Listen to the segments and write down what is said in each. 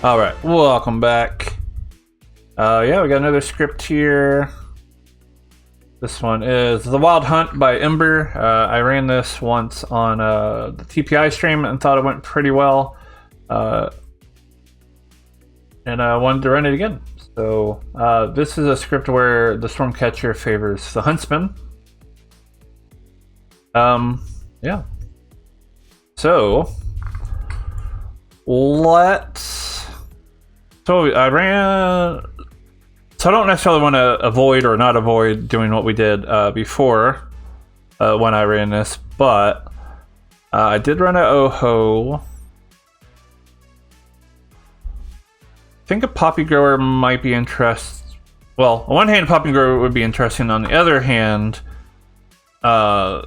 Alright, welcome back. Yeah, we got another script here. This one is The Wild Hunt by Ember. I ran this once on the TPI stream and thought it went pretty well. And I wanted to run it again. So this is a script where the Stormcatcher favors the Huntsman. Yeah. So I ran. So I don't necessarily want to avoid or not avoid doing what we did before when I ran this, but I did run an Oho. I think a poppy grower might be interesting. Well, on one hand, a poppy grower would be interesting. On the other hand, I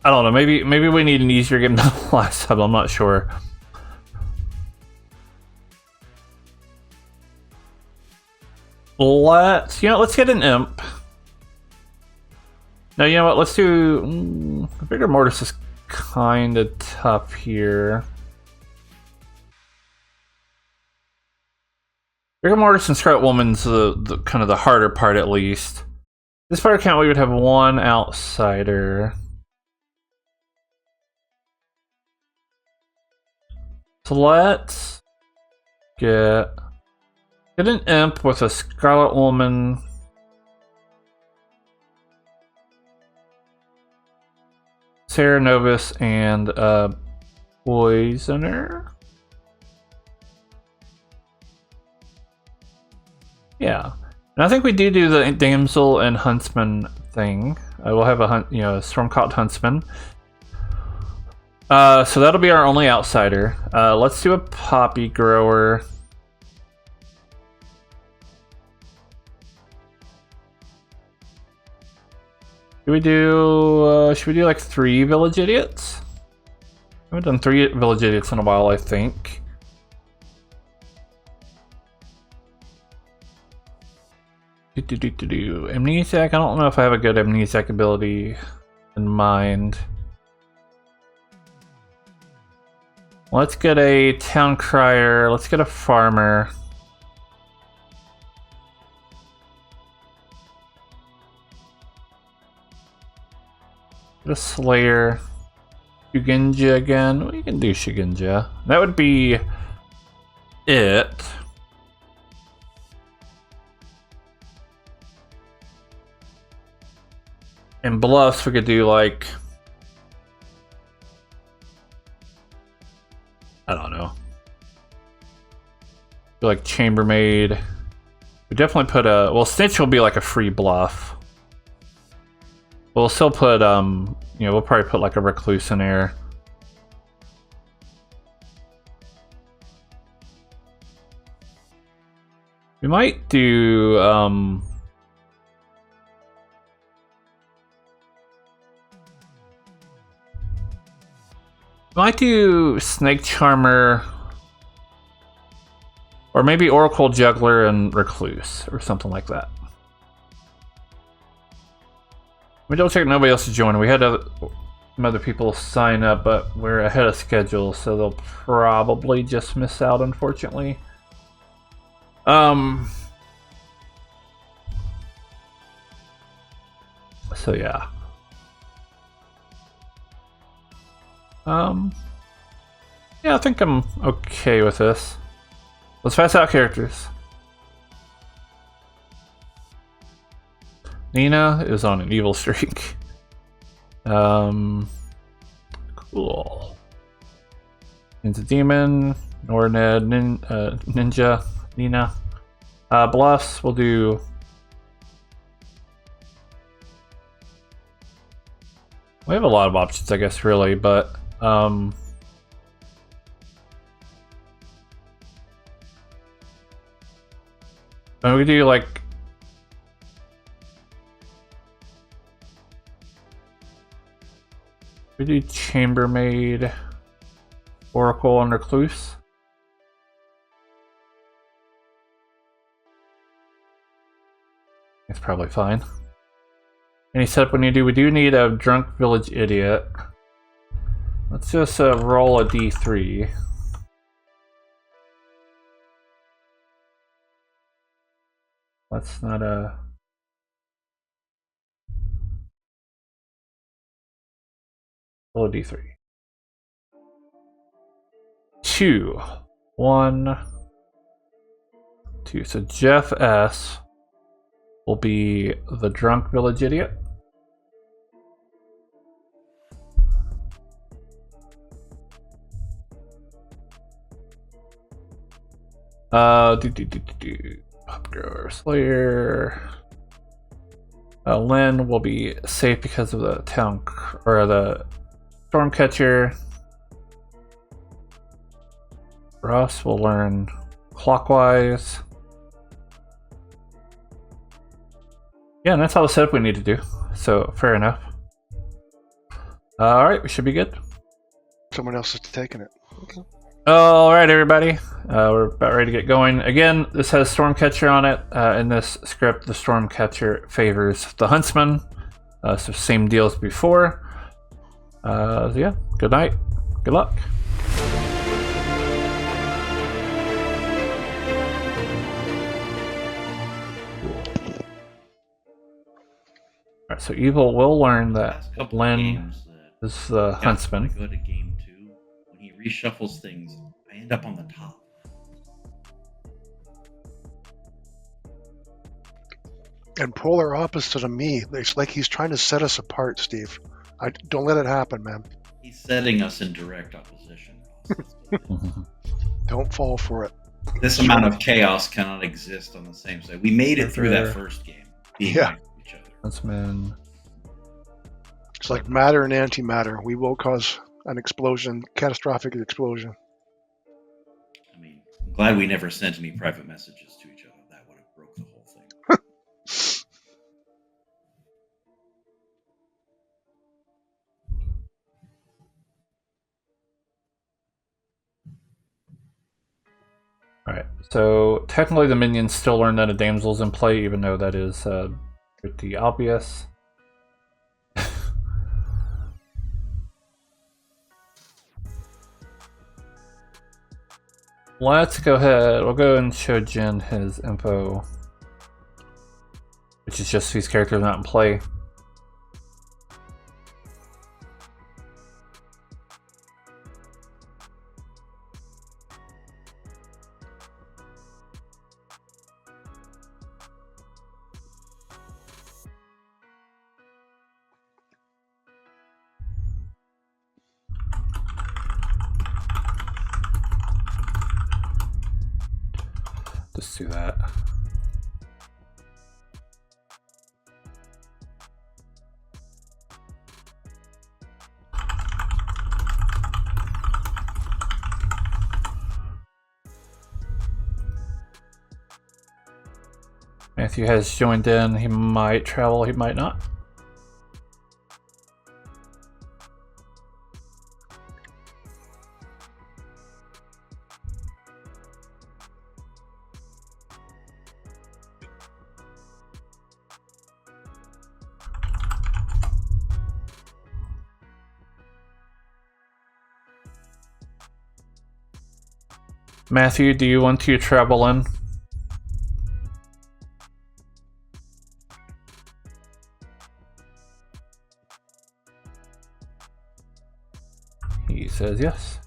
don't know. Maybe we need an easier game than the last time. I'm not sure. Let's get an imp. No, you know what? Let's do Vigor Mortis is kind of tough here. Vigor Mortis and Scarlet Woman's the kind of the harder part, at least. This part count we would have one outsider. So let's get an imp with a Scarlet Woman. Sarah Novus and a Poisoner. Yeah. And I think we do the Damsel and Huntsman thing. We'll have a Stormcaught Huntsman. So that'll be our only outsider. Let's do a poppy grower. Should we do like 3 village idiots? I haven't done 3 village idiots in a while, I think. Amnesiac, I don't know if I have a good amnesiac ability in mind. Let's get a town crier, let's get a farmer. Get a slayer. Shugenja again. We can do Shugenja. That would be it. And bluffs we could do like, I don't know. Do like chambermaid. We definitely put a, well, snitch will be like a free bluff. We'll still put we'll probably put like a recluse in there. We might do Snake Charmer, or maybe Oracle Juggler and Recluse, or something like that. We don't check nobody else is joining. We had some other people sign up, but we're ahead of schedule, so they'll probably just miss out, unfortunately. So yeah. Yeah, I think I'm okay with this. Let's pass out characters. Nina is on an evil streak. Cool. Ninja Demon, Norned, Ninja, Nina. Bluffs, we'll do. We have a lot of options, I guess, really, but and we do like we do chambermaid, Oracle, and Recluse. It's probably fine. Any setup we need to do? We do need a drunk village idiot. Let's just roll a d3. That's not a... Roll a d3. 2. 1, 2. So Jeff S. will be the drunk village idiot. Pop Grower Slayer. Lynn will be safe because of the town or the Stormcatcher. Ross will learn clockwise. Yeah, and that's all the setup we need to do. So fair enough. All right, we should be good. Someone else is taking it. Okay. All right, everybody. We're about ready to get going. Again, this has Stormcatcher on it. In this script, the Stormcatcher favors the Huntsman. So same deal as before. So yeah, good night. Good luck. Alright, so Evil will learn that Len is the Huntsman. When I go to game 2, when he reshuffles things, I end up on the top. And polar opposite of me. It's like he's trying to set us apart, Steve. Don't let it happen, man. He's setting us in direct opposition. Don't fall for it. This amount of chaos cannot exist on the same side. We made it through that first game. Being next to each other. Huntsman. It's like matter and antimatter. We will cause an explosion, catastrophic explosion. I mean, I'm glad we never sent any private messages to each other. That would have broke the whole thing. Alright, so technically the minions still learn that a damsel's in play, even though that is pretty obvious. Let's go ahead, we'll go and show Jen his info, which is just these characters not in play. Just do that. Matthew has joined in. He might travel, he might not. Matthew, do you want to travel in? He says yes.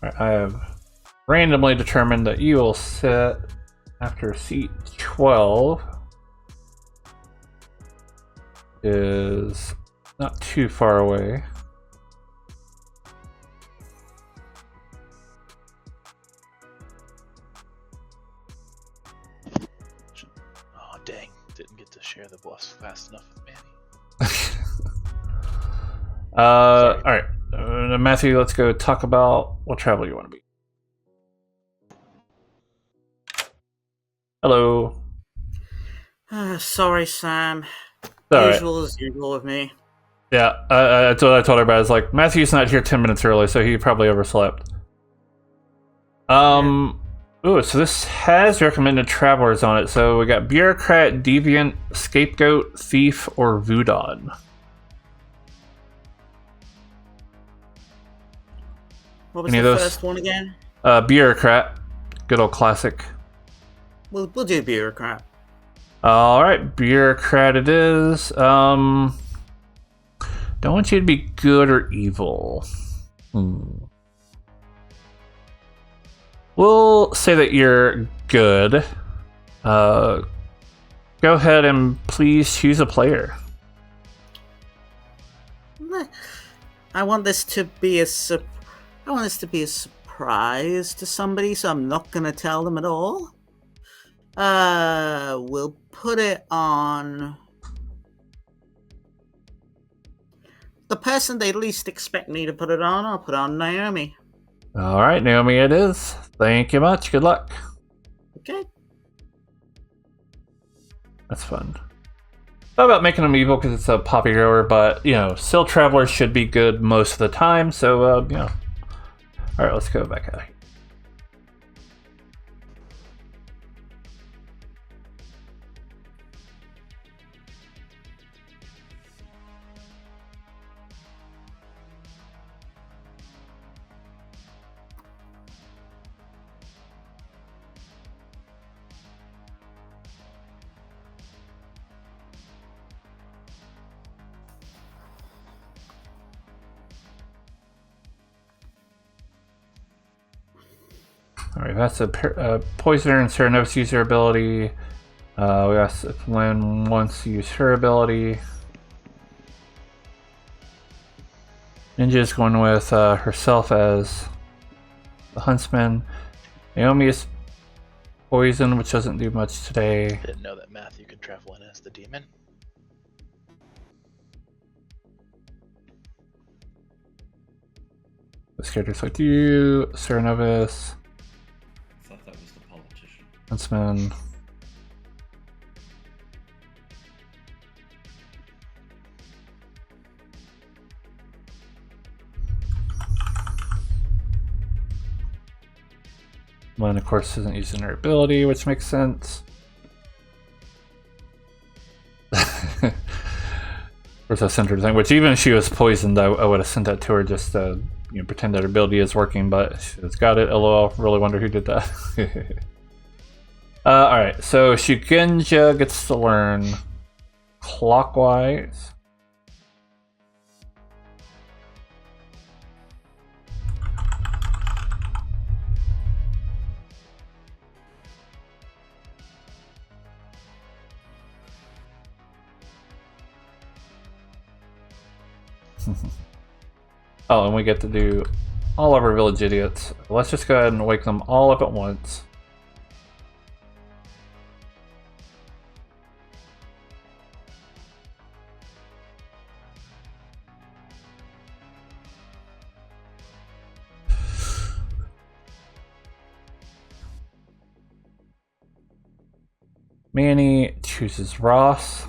Alright, I have randomly determined that you will sit after seat 12 is not too far away. Oh dang, didn't get to share the boss fast enough with Manny. Alright. Matthew, let's go talk about what travel you want to be. Hello. Sorry, Sam. Alright. Usual as usual with me. Yeah, that's what I told everybody. I was like, Matthew's not here 10 minutes early, so he probably overslept. Ooh, so this has recommended travelers on it. So we got Bureaucrat, Deviant, Scapegoat, Thief, or Voodoo. What was Any the of those? first one again? Bureaucrat. good old classic. We'll do bureaucrat. All right, bureaucrat it is. Don't want you to be good or evil. We'll say that you're good. Go ahead and please choose a player. I want this to be a surprise to somebody, so I'm not gonna tell them at all. We'll put it on the person they least expect me to put it on. I'll put on Naomi. All right, Naomi it is. Thank you much. Good luck. Okay. That's fun. Thought about making them evil because it's a poppy grower, but, still travelers should be good most of the time, so, All right, let's go back out here. Alright, that's a Poisoner and Serenovus use her ability. We asked if Lynn wants to use her ability. Ninja's going with herself as the Huntsman. Naomi is Poison, which doesn't do much today. Didn't know that Matthew could travel in as the demon. This character's like you, Serenovus. I thought that was the politician. Huntsman. Lynn, of course, isn't using her ability, which makes sense. Of course, I sent her the thing, which even if she was poisoned, I would have sent that to her just to pretend that her ability is working, but she's got it. LOL, really wonder who did that. Alright, so Shugenja gets to learn clockwise. Oh, and we get to do all of our village idiots. Let's just go ahead and wake them all up at once. Manny chooses Ross.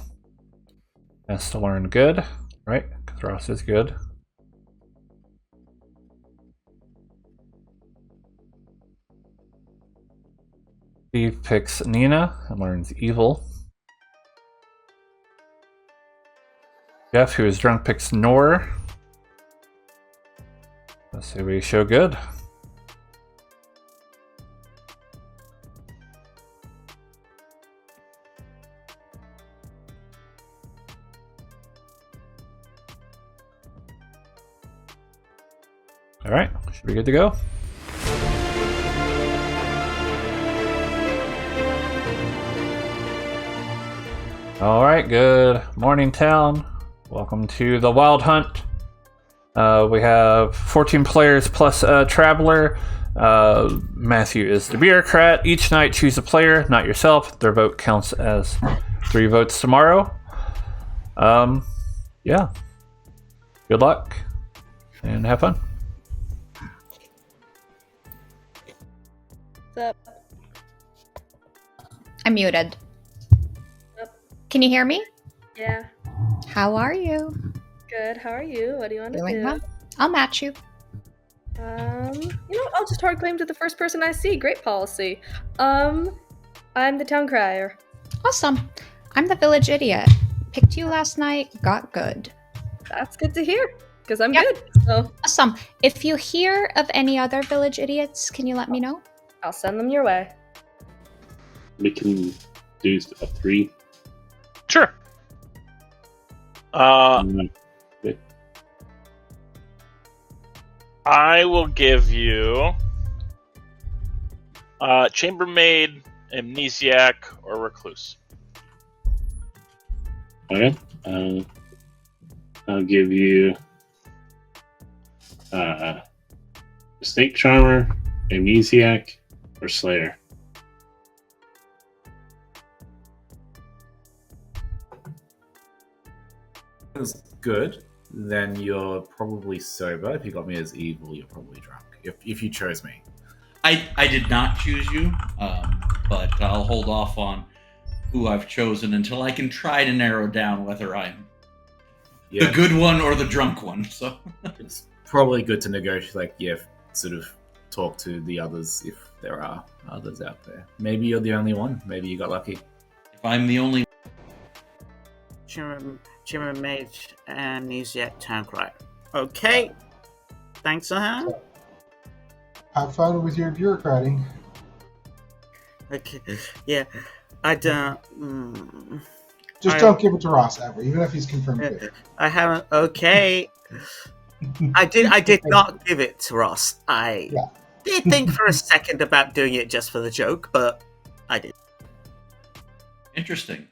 Has to learn good, right? Because Ross is good. Steve picks Nina and learns evil. Jeff, who is drunk, picks Nor. Let's see, we show good. All right, should be good to go. All right, good morning, town. Welcome to the Wild Hunt. We have 14 players plus a traveler. Matthew is the bureaucrat. Each night, choose a player, not yourself. Their vote counts as 3 votes tomorrow. Yeah. Good luck and have fun. What's up? I'm muted. Yep. Can you hear me? Yeah. How are you? Good. How are you? What do you want to Doing do? well. I'll match you. I'll just hard claim to the first person I see. Great policy. I'm the town crier. Awesome. I'm the village idiot. Picked you last night. Got good. That's good to hear, because I'm Yep. good. So Awesome. If you hear of any other village idiots, can you let me know? I'll send them your way. We can do a 3. Sure. I will give you chambermaid, amnesiac, or recluse. Okay. I'll give you snake charmer, amnesiac, or slayer. Is good, then you're probably sober. If you got me as evil, you're probably drunk. If you chose me. I did not choose you, but I'll hold off on who I've chosen until I can try to narrow down whether I'm the good one or the drunk one. So it's probably good to negotiate, sort of talk to the others if there are others out there. Maybe you're the only one. Maybe you got lucky. If I'm the only Chambermaid, amnesiac, town crier. Okay. Thanks, Ahan. Have fun with your bureaucrating. Okay. Yeah. I don't. Just don't give it to Ross ever, even if he's confirmed good. I haven't. Okay. I did not give it to Ross. I did think for a second about doing it just for the joke, but I did. Interesting.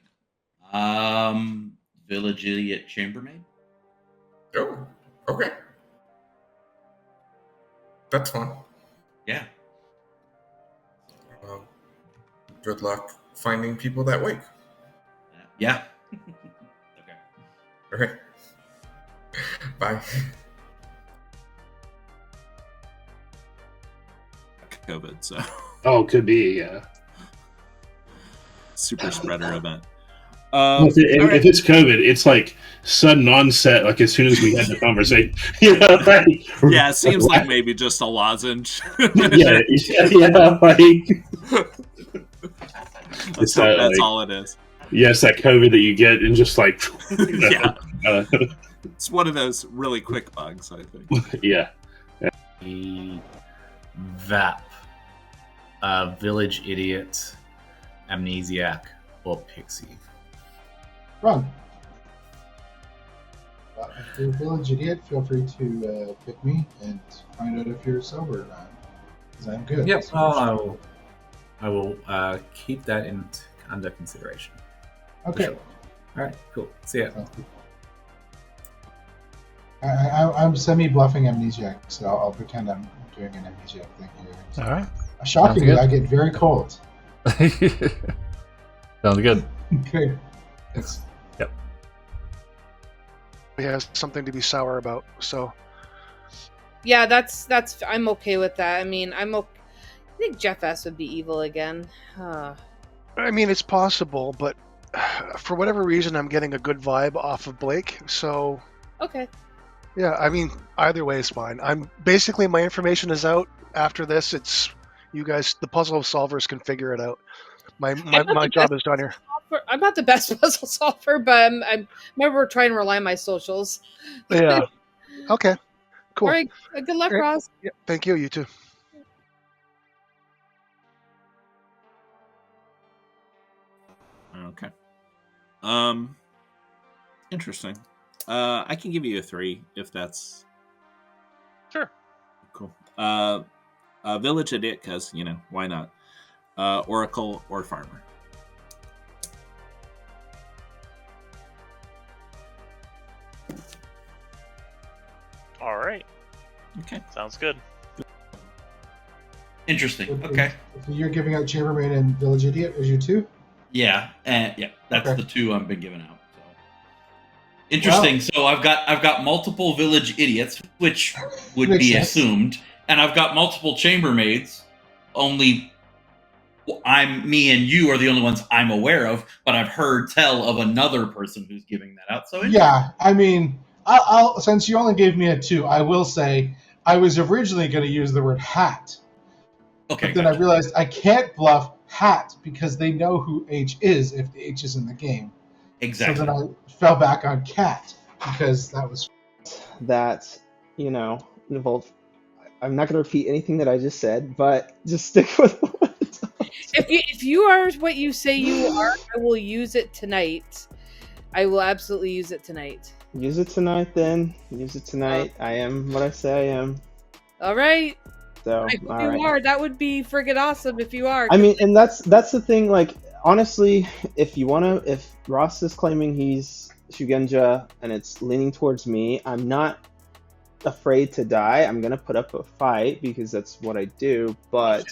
Village idiot chambermaid. Oh, okay. That's fun. Yeah. Good luck finding people that week. Yeah. Okay. Bye. COVID, so. Oh, could be, yeah. Super spreader event. If it's COVID, it's like sudden onset, like as soon as we had the conversation. Yeah, it seems like maybe just a lozenge. yeah, that's all it is. Yeah, it's that COVID that you get and just like... yeah. It's one of those really quick bugs, I think. Yeah. VAP. Village idiot, amnesiac, or pixie. Run. If you're a village idiot, feel free to pick me and find out if you're sober or not. Because I'm good. Yep, I will keep that under consideration. Okay. Sure. All right, cool. See ya. I'm semi-bluffing amnesiac, so I'll pretend I'm doing an amnesiac thing here. All right. Shockingly, I get very cold. Sounds good. Okay. Yep. He has something to be sour about, so. Yeah, that's. I'm okay with that. I mean, I think Jeff S would be evil again. I mean, it's possible, but for whatever reason, I'm getting a good vibe off of Blake, so. Okay. Yeah, I mean, either way is fine. Basically, my information is out. After this, it's you guys, the puzzle solvers, can figure it out. My job is done here. I'm not the best puzzle solver, but I remember trying to rely on my socials. Yeah. Okay. Cool. All right. Good luck, Ross. Yeah, thank you. You too. Okay. Interesting. I can give you a 3 if that's sure. Cool. Village idiot, because why not? Oracle or farmer. All right. Okay. Sounds good. Interesting. Okay. So you're giving out chambermaid and village idiot as your 2? Yeah, that's the 2 I've been giving out. So interesting. Wow. So I've got multiple village idiots, which would be sense. Assumed, and I've got multiple chambermaids. Only me and you are the only ones I'm aware of, but I've heard tell of another person who's giving that out. So yeah, I mean, I'll since you only gave me a 2, I will say I was originally going to use the word hat. Okay. But then I realized I can't bluff hat because they know who H is if the H is in the game. Exactly. So then I fell back on cat because that was that involved. I'm not going to repeat anything that I just said, but just stick with If you are what you say you are, I will use it tonight. I will absolutely use it tonight. Use it tonight, then. Use it tonight. I am what I say I am. All right. So, I hope all you right. are. That would be friggin' awesome if you are. I mean, and that's the thing. Like, honestly, if Ross is claiming he's Shugenja and it's leaning towards me, I'm not afraid to die. I'm gonna put up a fight because that's what I do. But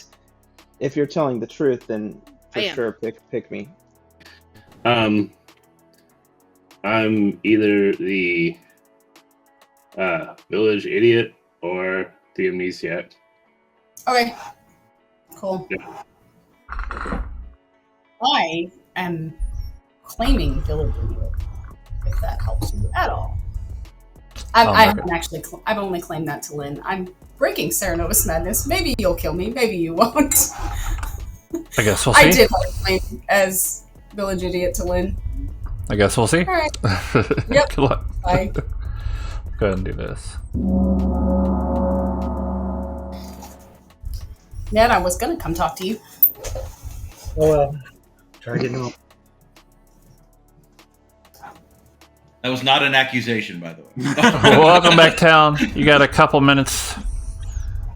if you're telling the truth, then for sure pick me. I'm either the village idiot or the amnesiac. Okay. Cool. Yeah. I am claiming village idiot, if that helps you at all. I've only claimed that to Lynn. I'm breaking Serenovus Madness. Maybe you'll kill me. Maybe you won't. I guess we'll see. I did want to claim as village idiot to Lynn. I guess we'll see. All right. Yep. Good luck. Bye. Go ahead and do this. Ned, I was gonna come talk to you. Well, try getting home. That was not an accusation, by the way. Welcome back, town. You got a couple minutes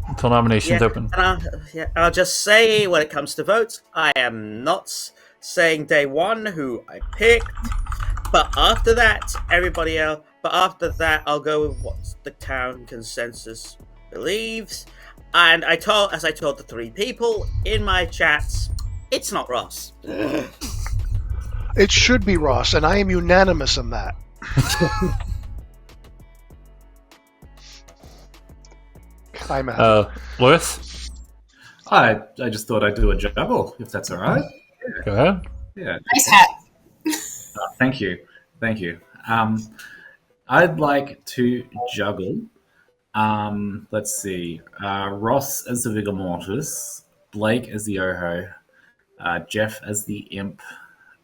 until nominations open. And I'll just say, when it comes to votes, I am not saying day one who I picked, but after that, everybody else. But after that, I'll go with what the town consensus believes. And as I told the three people in my chats, it's not Ross. It should be Ross, and I am unanimous in that. I'm Lewis? I just thought I'd do a juggle, if that's all right. Go ahead. Yeah. Nice hat. Thank you. I'd like to juggle. Let's see. Ross as the Vigor Mortis, Blake as the Oho, Jeff as the Imp,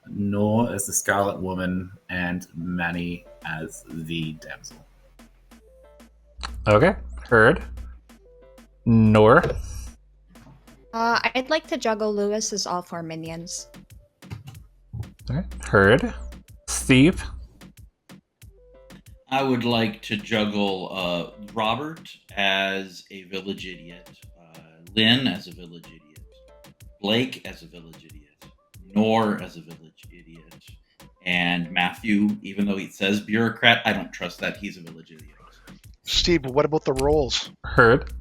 Nor as the Scarlet Woman, and Manny as the Damsel. Okay, heard. Nor. I'd like to juggle Lewis as all four minions. Okay, heard. Steve. I would like to juggle Robert as a village idiot, Lynn as a village idiot, Blake as a village idiot, Nor as a village idiot, and Matthew, even though he says bureaucrat, I don't trust that he's a village idiot. Steve, what about the roles? Heard.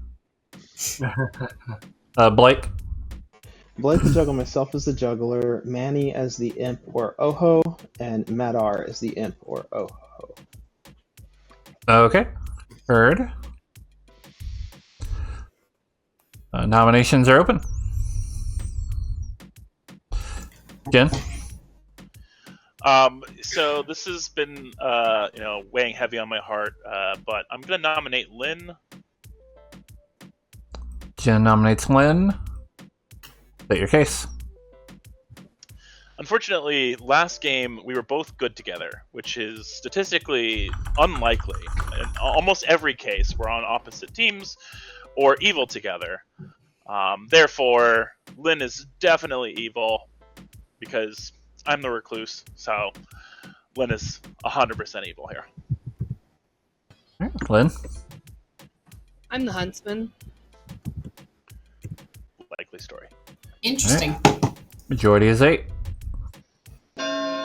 Blake. Blake will juggle myself as the juggler, Manny as the imp or Oho, and Madar as the imp or Oho. Okay, heard. Nominations are open. Jen? So this has been, weighing heavy on my heart, but I'm going to nominate Lynn. Jen nominates Lynn. State your case. Unfortunately, last game we were both good together, which is statistically unlikely. In almost every case, we're on opposite teams or evil together. Therefore, Lynn is definitely evil because I'm the recluse, so Lynn is 100% evil here. Lynn? I'm the huntsman. Likely story. Interesting. Right. Majority is 8.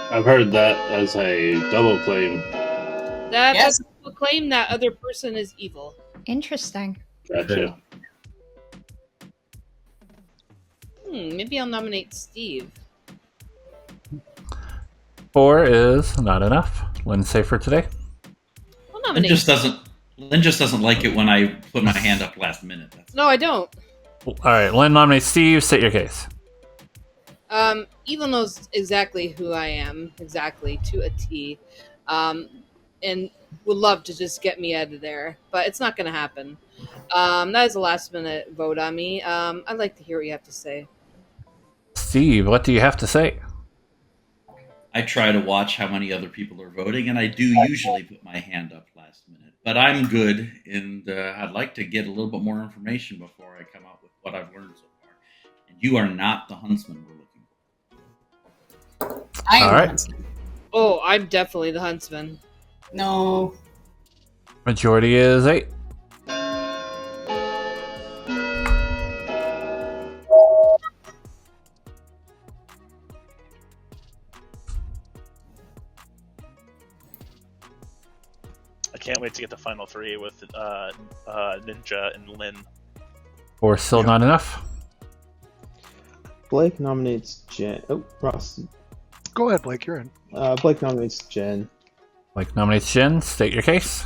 I've heard that as a double claim. That's a claim that other person is evil. Interesting. Gotcha. Maybe I'll nominate Steve. 4 is not enough. Lynn's safe for today. I'll Lynn nominate. just doesn't like it when I put my hand up last minute. No, I don't. All right, Lynn nominates Steve. State your case. Evil knows exactly who I am, exactly to a T, and would love to just get me out of there, but it's not going to happen. That is a last-minute vote on me. I'd like to hear what you have to say. Steve, what do you have to say? I try to watch how many other people are voting, and I do usually put my hand up last minute. But I'm good, and I'd like to get a little bit more information before I come up with what I've learned so far. And you are not the huntsman we're looking for. I am All the right. huntsman. Oh, I'm definitely the huntsman. No. Majority is 8. I can't wait to get the final 3 with Ninja and Lynn. Or still not enough. Blake nominates Jen. Oh, Ross. Go ahead, Blake. You're in. Blake nominates Jen. Blake nominates Jen. State your case.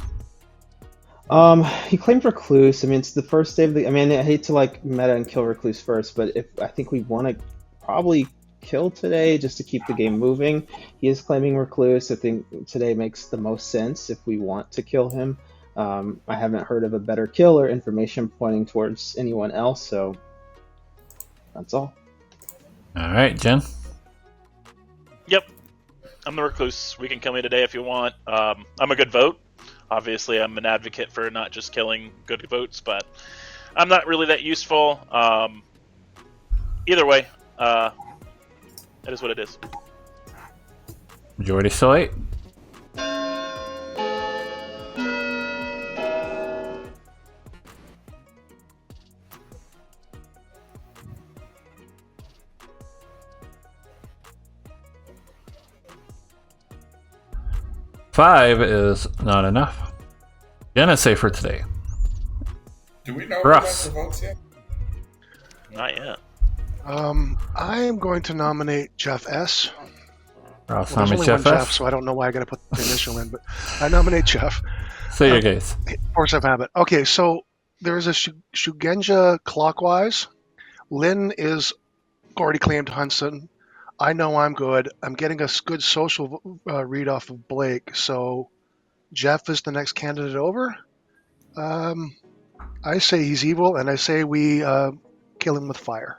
He claimed Recluse. I mean, it's the first day of the. I mean, I hate to like meta and kill Recluse first, but if I think we want to probably kill today just to keep the game moving. He is claiming Recluse. I think today makes the most sense if we want to kill him. I haven't heard of a better kill or information pointing towards anyone else, so that's all. All right, Jen. Yep. I'm the Recluse. We can kill me today if you want. I'm a good vote. Obviously, I'm an advocate for not just killing good votes, but I'm not really that useful. Either way, it is what it is. Majority still 8. Five is not enough. Jenna say for today. Do we know Russ. who got the votes yet? Not yet. I am going to nominate Jeff S. Ross Well, there's nominates only one Jeff Jeff, S. so I don't know why I got to put the initial in, but I nominate Jeff. Say your case. Force of habit. Okay, so there is a Shugenja clockwise. Lynn is already claimed Hunson. I know I'm good. I'm getting a good social read off of Blake, so Jeff is the next candidate over. I say he's evil, and I say we kill him with fire.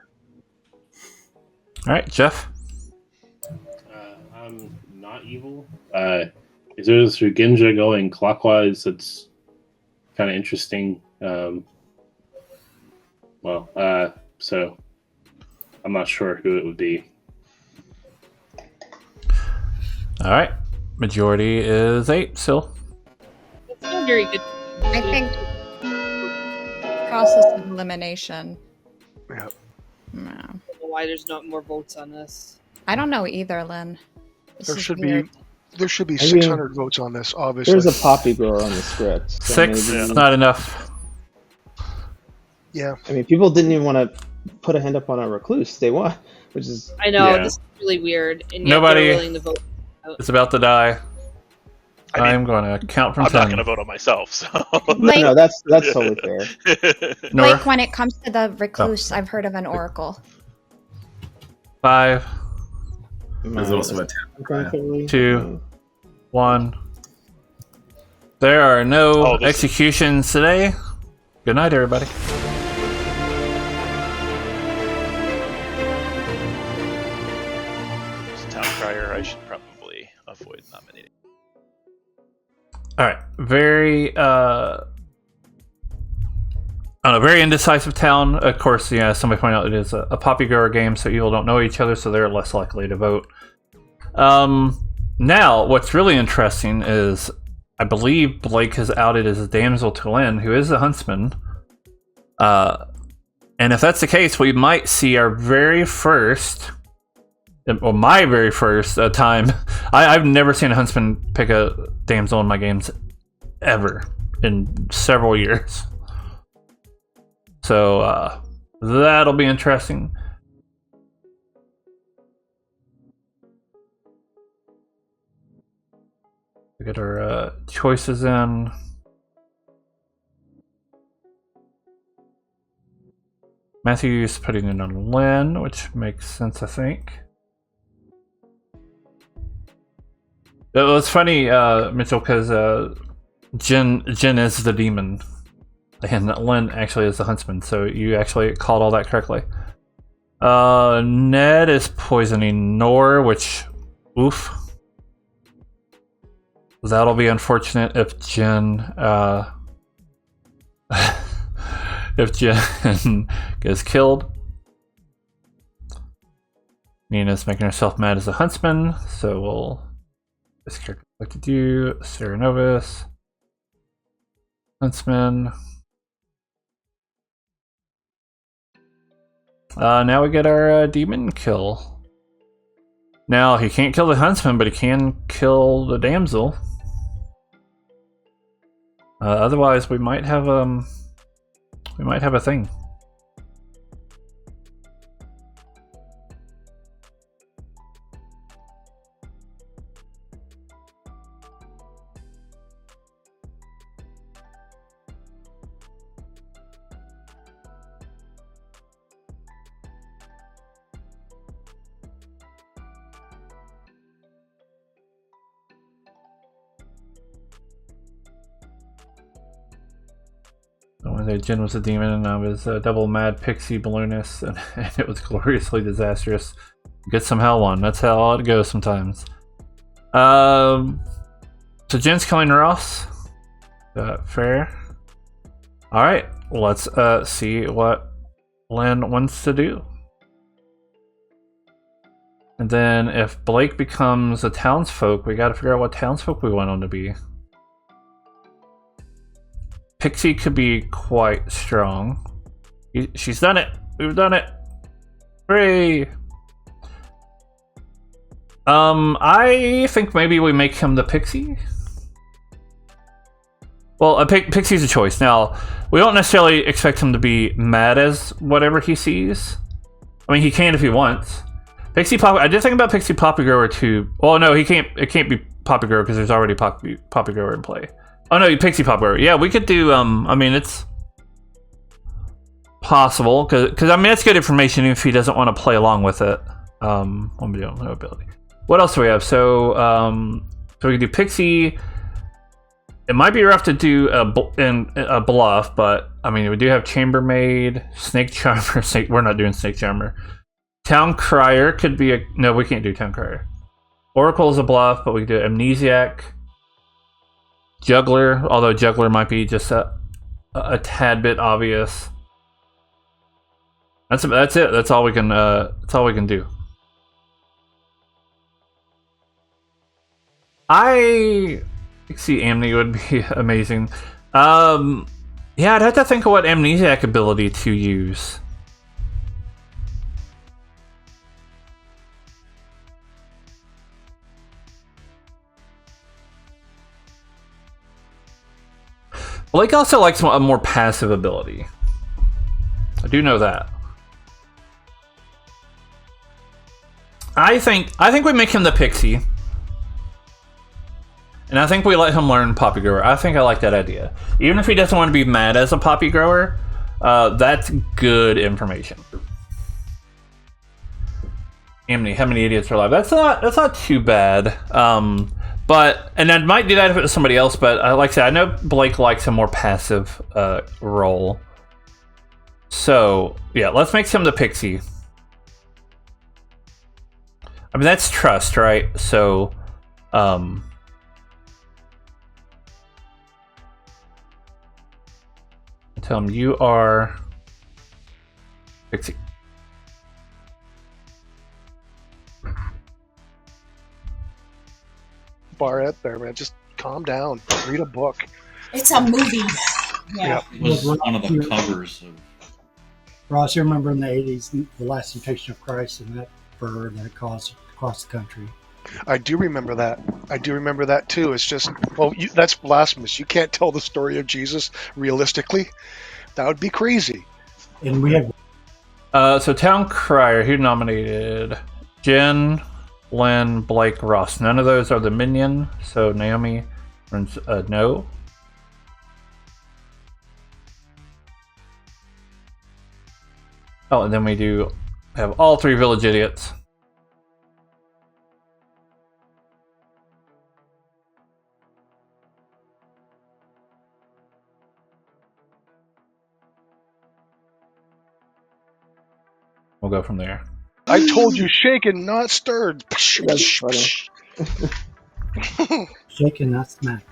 All right, Jeff. I'm not evil. If there's Ruginja going clockwise, that's kind of interesting. So I'm not sure who it would be. All right. Majority is 8 still. It's not very good. I think process of elimination. Yeah. No. I don't know why there's not more votes on this. I don't know either, Lynn. This There is should weird. there should be I mean, 600 votes on this, obviously. There's a poppy grower on the script. So 6 maybe- is not enough. Yeah. I mean, people didn't even want to put a hand up on a Recluse. They want, which is I know, Yeah. this is really weird. And yet Nobody they're willing to vote. is about to die. I mean, I'm going to count from I'm 10. not going to vote on myself, so. no, that's totally fair. Nora, Like when it comes to the recluse, I've heard of an oracle. 5, There's also a town. 2, 1. There are no Oh, this is- executions today. Good night, everybody. As a town crier, I should probably avoid nominating. All right, very very indecisive town. Of course, yeah. Somebody pointed out it is a poppy grower game, so people don't know each other, so they're less likely to vote. Now, what's really interesting is I believe Blake has outed as a damsel to Lynn, who is a huntsman. And if that's the case, we might see our very first, well, my very first time. I've never seen a huntsman pick a damsel in my games ever in several years. So that'll be interesting. We get our choices in. Matthew's putting it on Lynn, which makes sense, I think. It was funny, Mitchell, because Jen is the demon, and Lynn actually is the huntsman, so you actually called all that correctly. Ned is poisoning Nor, which Oof. That'll be unfortunate if Jen if Jen gets killed. Nina's making herself mad as a huntsman, so we'll this character like to do Sarah Novus. Huntsman. Now we get our demon kill. Now he can't kill the huntsman, but he can kill the damsel. Otherwise, we might have a thing. When Jen was a demon and I was a double mad pixie balloonist, and it was gloriously disastrous. Get some hell on. That's how it goes sometimes. So Jen's killing Ross. Fair. Alright, let's see what Lynn wants to do. And then if Blake becomes a townsfolk, we gotta figure out what townsfolk we want him to be. Pixie could be quite strong. She's done it! We've done it! Hooray! I think maybe we make him the Pixie. Well, Pixie's a choice. Now, we don't necessarily expect him to be mad as whatever he sees. I mean, he can if he wants. Pixie Poppy. I did think about Pixie Poppy Grower too. Well, no, he can't. It can't be Poppy Grower because there's already Poppy Grower in play. Oh no, Pixie Poppy Grower. Yeah, we could do. I mean, it's possible because I mean that's good information even if he doesn't want to play along with it. No ability. What else do we have? So, so we can do Pixie. It might be rough to do a bluff, but I mean we do have Chambermaid, Snake Charmer. We're not doing Snake Charmer. Town Crier could be a no. We can't do Town Crier. Oracle's a bluff, but we can do Amnesiac. Juggler, although Juggler might be just a tad bit obvious. That's it. That's all we can. That's all we can do. I see Amni would be amazing. Yeah, I'd have to think of what Amnesiac ability to use. Blake also likes a more passive ability. I do know that. I think we make him the Pixie. And I think we let him learn Poppy Grower. I think I like that idea. Even if he doesn't want to be mad as a Poppy Grower, that's good information. Amity, how many idiots are alive? That's not too bad. But and I might do that if it was somebody else. But like I said, I know Blake likes a more passive role. So yeah, let's make him the Pixie. I mean that's trust, right? So. Tell him you are Pixie. Barrett there, man. Just calm down. Read a book. It's a movie. Yeah. It was one of the covers. Ross, you remember in the 80s, the Last Temptation of Christ and that furor that it caused across the country? I do remember that. I do remember that too. It's just, well, that's blasphemous. You can't tell the story of Jesus realistically. That would be crazy. And we have. So Town Crier, who nominated? Jen, Lynn, Blake, Ross. None of those are the minion. So Naomi runs no. Oh, and then we do have all three village idiots. We'll go from there. I told you, shaken, not stirred. That's funny. Shaken, not smacked.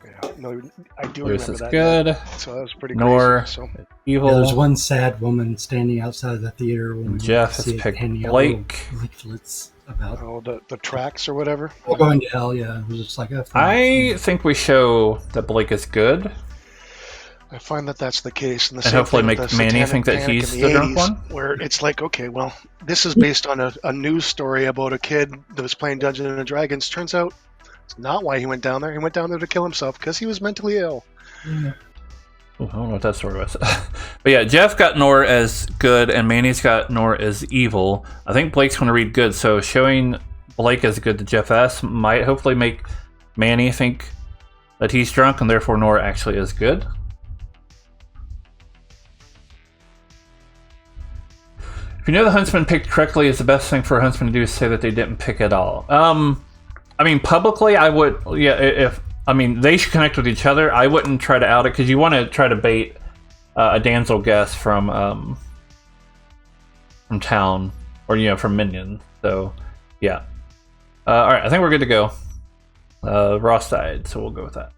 Yeah, no, I do Lewis remember is that. good. Night, so that was pretty Nor crazy. So evil. Yeah, there's one sad woman standing outside the theater when we Jeff went to has see it, picked handing out Blake. little leaflets about the tracks or whatever. going to hell. Yeah, it was just like I think we show that Blake is good. I find that that's the case, and the And same hopefully thing with make the Manny Satanic think that Panic he's in the the drunk 80s, one. where it's like, okay, well, this is based on a news story about a kid that was playing Dungeons and Dragons. Turns out it's not why he went down there. He went down there to kill himself because he was mentally ill. Ooh, I don't know what that story was. But yeah, Jeff got Nor as good, and Manny's got Nor as evil. I think Blake's going to read good, so showing Blake as good to Jeff S might hopefully make Manny think that he's drunk, and therefore Nor actually is good. If you know the huntsman picked correctly, is the best thing for a huntsman to do is say that they didn't pick at all. I mean, publicly, I would, yeah, they should connect with each other. I wouldn't try to out it, because you want to try to bait a damsel guess from town, or, from Minion. So, yeah. Alright, I think we're good to go. Ross died, so we'll go with that.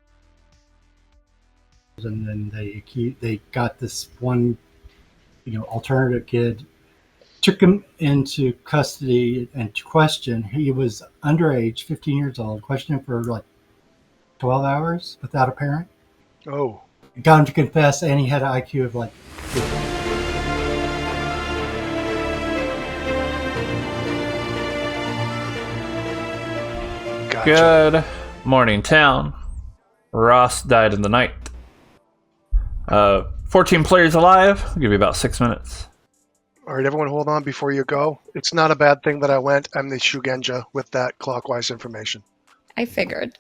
And then they got this one, alternative kid, took him into custody and questioned. He was underage, 15 years old, questioned him for like 12 hours without a parent. Oh. Got him to confess, and he had an IQ of like 50. Gotcha. Good morning, town. Ross died in the night. 14 players alive. I'll give you about 6 minutes. All right, everyone, hold on before you go. It's not a bad thing that I went. I'm the Shugenja with that clockwise information. I figured.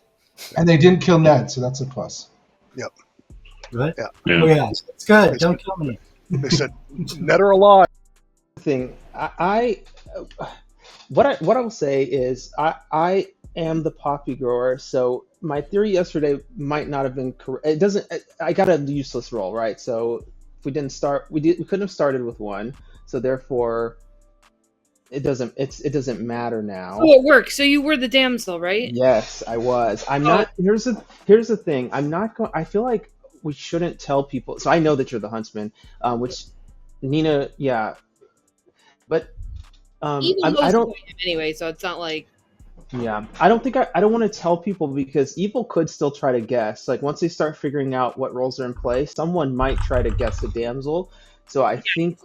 And they didn't kill Ned, so that's a plus. Yep. Right? Yeah. Oh yeah, it's good. Don't kill me. They said Ned or alive. What I will say is I am the poppy grower, so my theory yesterday might not have been correct. It doesn't. I got a useless roll, right? So if we didn't start, we couldn't have started with one. So therefore, it doesn't matter now. Oh, it works. So you were the damsel, right? Yes, I was. I'm not. Here's the thing. I'm not going. I feel like we shouldn't tell people. So I know that you're the huntsman, which Nina, yeah, but I don't. Anyway, so it's not like. Yeah, I don't think I don't want to tell people, because evil could still try to guess. Like once they start figuring out what roles are in play, someone might try to guess a damsel. So I think,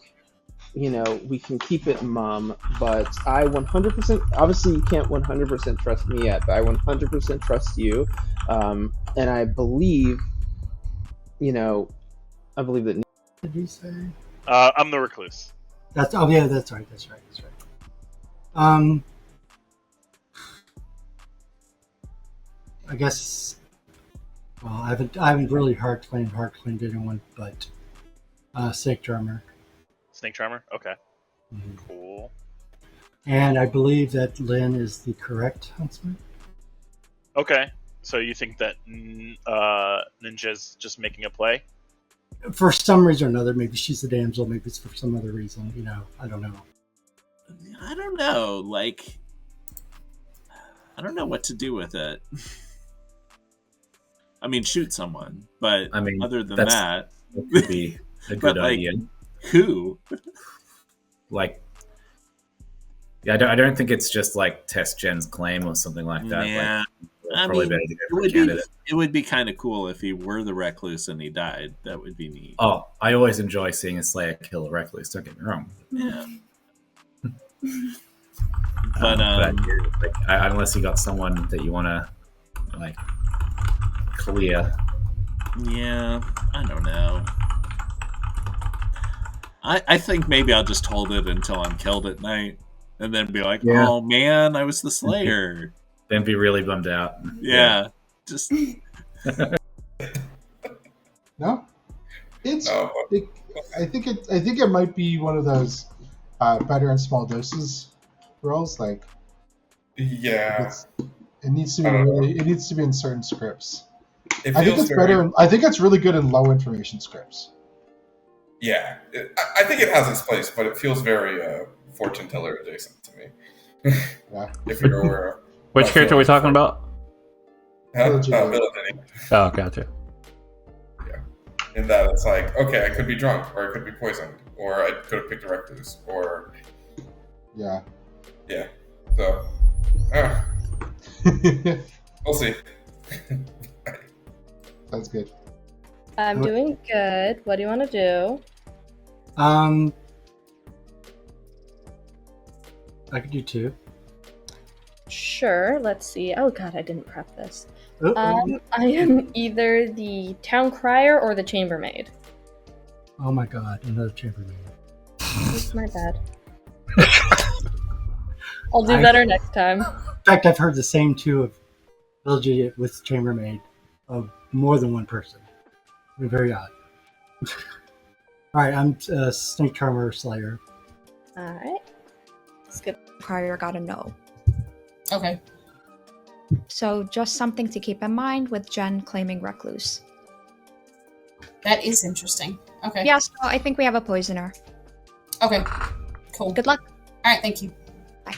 we can keep it mum, but I 100%, obviously you can't 100% trust me yet, but I 100% trust you. And I believe, I believe that. What did you say? I'm the recluse. That's right. I guess. Well, I haven't really hard claimed anyone, but Snake Charmer. Snake Charmer? Okay. Mm-hmm. Cool. And I believe that Lynn is the correct huntsman. Okay. So you think that Ninja's just making a play? For some reason or another, maybe she's the damsel, maybe it's for some other reason, I don't know. I don't know. Like, I don't know what to do with it. I mean, shoot someone, but other than that would be a good idea. Who? I don't think it's just like test Jen's claim or something like that. Yeah, probably better to go for a candidate. It would be kind of cool if he were the recluse and he died. That would be neat. Oh, I always enjoy seeing a Slayer kill a recluse. Don't get me wrong. Yeah. But unless you got someone that you want to clear. Yeah, I don't know. I think maybe I'll just hold it until I'm killed at night, and then be like, "Oh man, I was the Slayer." Then be really bummed out. Yeah. Just no. I think it might be one of those better in small doses roles. Yeah. It needs to be it needs to be in certain scripts. I think it's better. I think it's really good in low information scripts. Yeah, I think it has its place, but it feels very fortune teller adjacent to me. Yeah. If you're aware of Which character are we talking about? Village Idiot. Oh, gotcha. In that it's like, okay, I could be drunk, or I could be poisoned, or I could have picked a recluse, or yeah. So, we'll see. Sounds good. I'm doing good. What do you want to do? I could do 2. Sure. Let's see. Oh God, I didn't prep this. Uh-oh. I am either the town crier or the chambermaid. Oh my god, another chambermaid. It's my bad. I'll do better next time. In fact, I've heard the same 2 of Village Idiot with chambermaid of more than one person. Very odd. Alright, I'm Snake Charmer Slayer. Alright. Skip. Crier got a no. Okay. So just something to keep in mind with Jen claiming recluse. That is interesting. Okay. Yeah, so I think we have a poisoner. Okay. Cool. Good luck. All right. Thank you. Bye.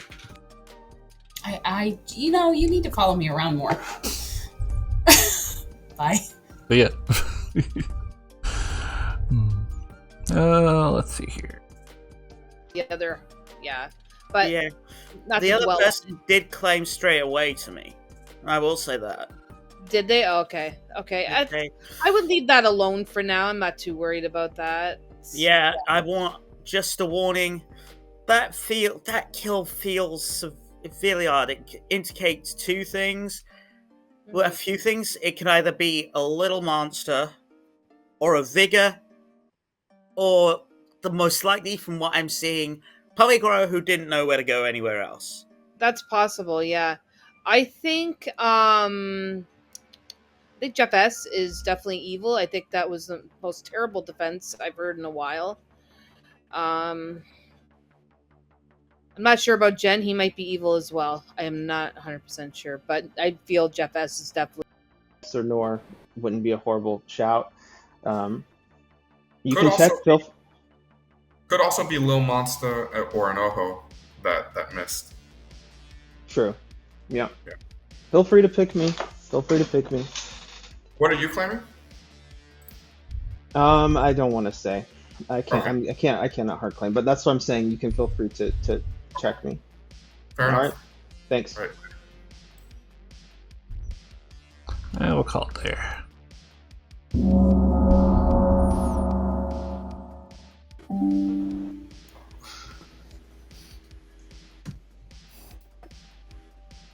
You need to follow me around more. Bye. But yeah. Let's see here. The other, yeah. But yeah, not the to other dwell- person did claim straight away to me. I will say that. Did they? Oh, okay. I would leave that alone for now. I'm not too worried about that. Yeah, I want just a warning. That kill feels severely odd. It indicates 2 things. Well, a few things. It can either be a little monster, or a vigor, or the most likely, from what I'm seeing, Polygro who didn't know where to go anywhere else. That's possible, yeah. I think Jeff S is definitely evil. I think that was the most terrible defense I've heard in a while. I'm not sure about Jen. He might be evil as well. I am not 100% sure, but I feel Jeff S is definitely. Sir Nor wouldn't be a horrible shout. You Could can check. also Could also be Lil Monster or an Oho that missed. True. Yeah. Feel free to pick me. What are you claiming? I don't want to say. I can't. Okay. I cannot hard claim. But that's what I'm saying. You can feel free to check me. Fair All enough. right. Thanks. Right. We'll call it there.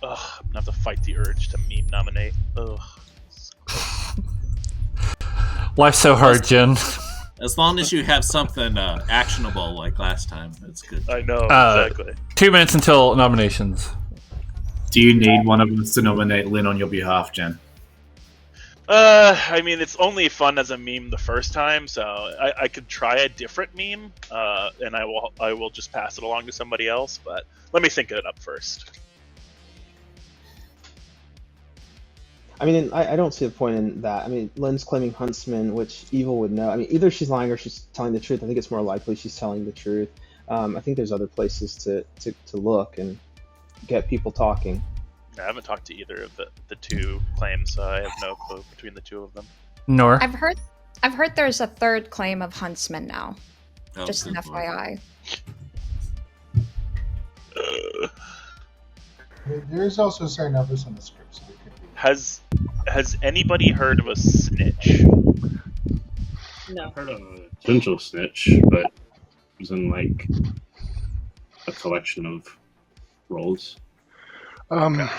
Ugh, I'm gonna have to fight the urge to meme nominate. Ugh. Life's so hard, Jen. As long as you have something actionable like last time, it's good. I know, exactly. 2 minutes until nominations. Do you need one of us to nominate Lynn on your behalf, Jen? I mean, it's only fun as a meme the first time, so I could try a different meme, and I will just pass it along to somebody else. But let me think it up first. I mean, I don't see the point in that. I mean, Lynn's claiming Huntsman, which Evil would know. I mean, either she's lying or she's telling the truth. I think it's more likely she's telling the truth. I think there's other places to look and get people talking. I haven't talked to either of the 2 claims, so I have no clue between the 2 of them. Nor. I've heard there's a 3rd claim of Huntsman now. Oh, Just an FYI. There's also certain numbers on the script, so it could be. Has anybody heard of a snitch? No. I've heard of a potential snitch, but it was in like a collection of roles. Do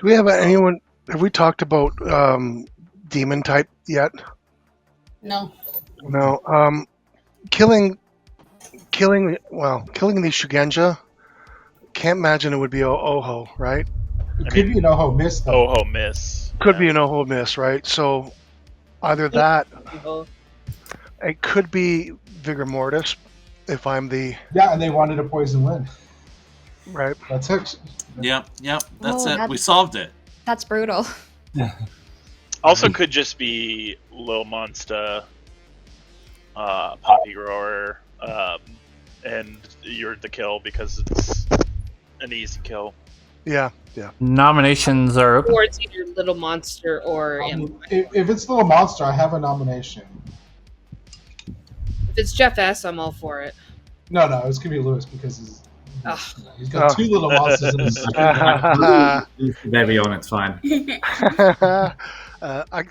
we have anyone? Have we talked about demon type yet? No. No. Killing the Shugenja. Can't imagine it would be Oho, right? It could be an Oho miss, though. Oho miss. Could be an Oho miss, right? So either that, it could be Vigor Mortis, if I'm the. Yeah, and they wanted to poison Lynn. Right. That's it. Yep. That's Oh, it. We solved it. That's brutal. Also, could just be Lil Monster, Poppy Grower, and you're the kill because it's an easy kill. Yeah. Nominations are open. Or it's either Little Monster or Imp. If it's Little Monster, I have a nomination. If it's Jeff S, I'm all for it. No, it's gonna be Lewis because he's Oh. got two Little Monsters in his. Baby on, it's fine.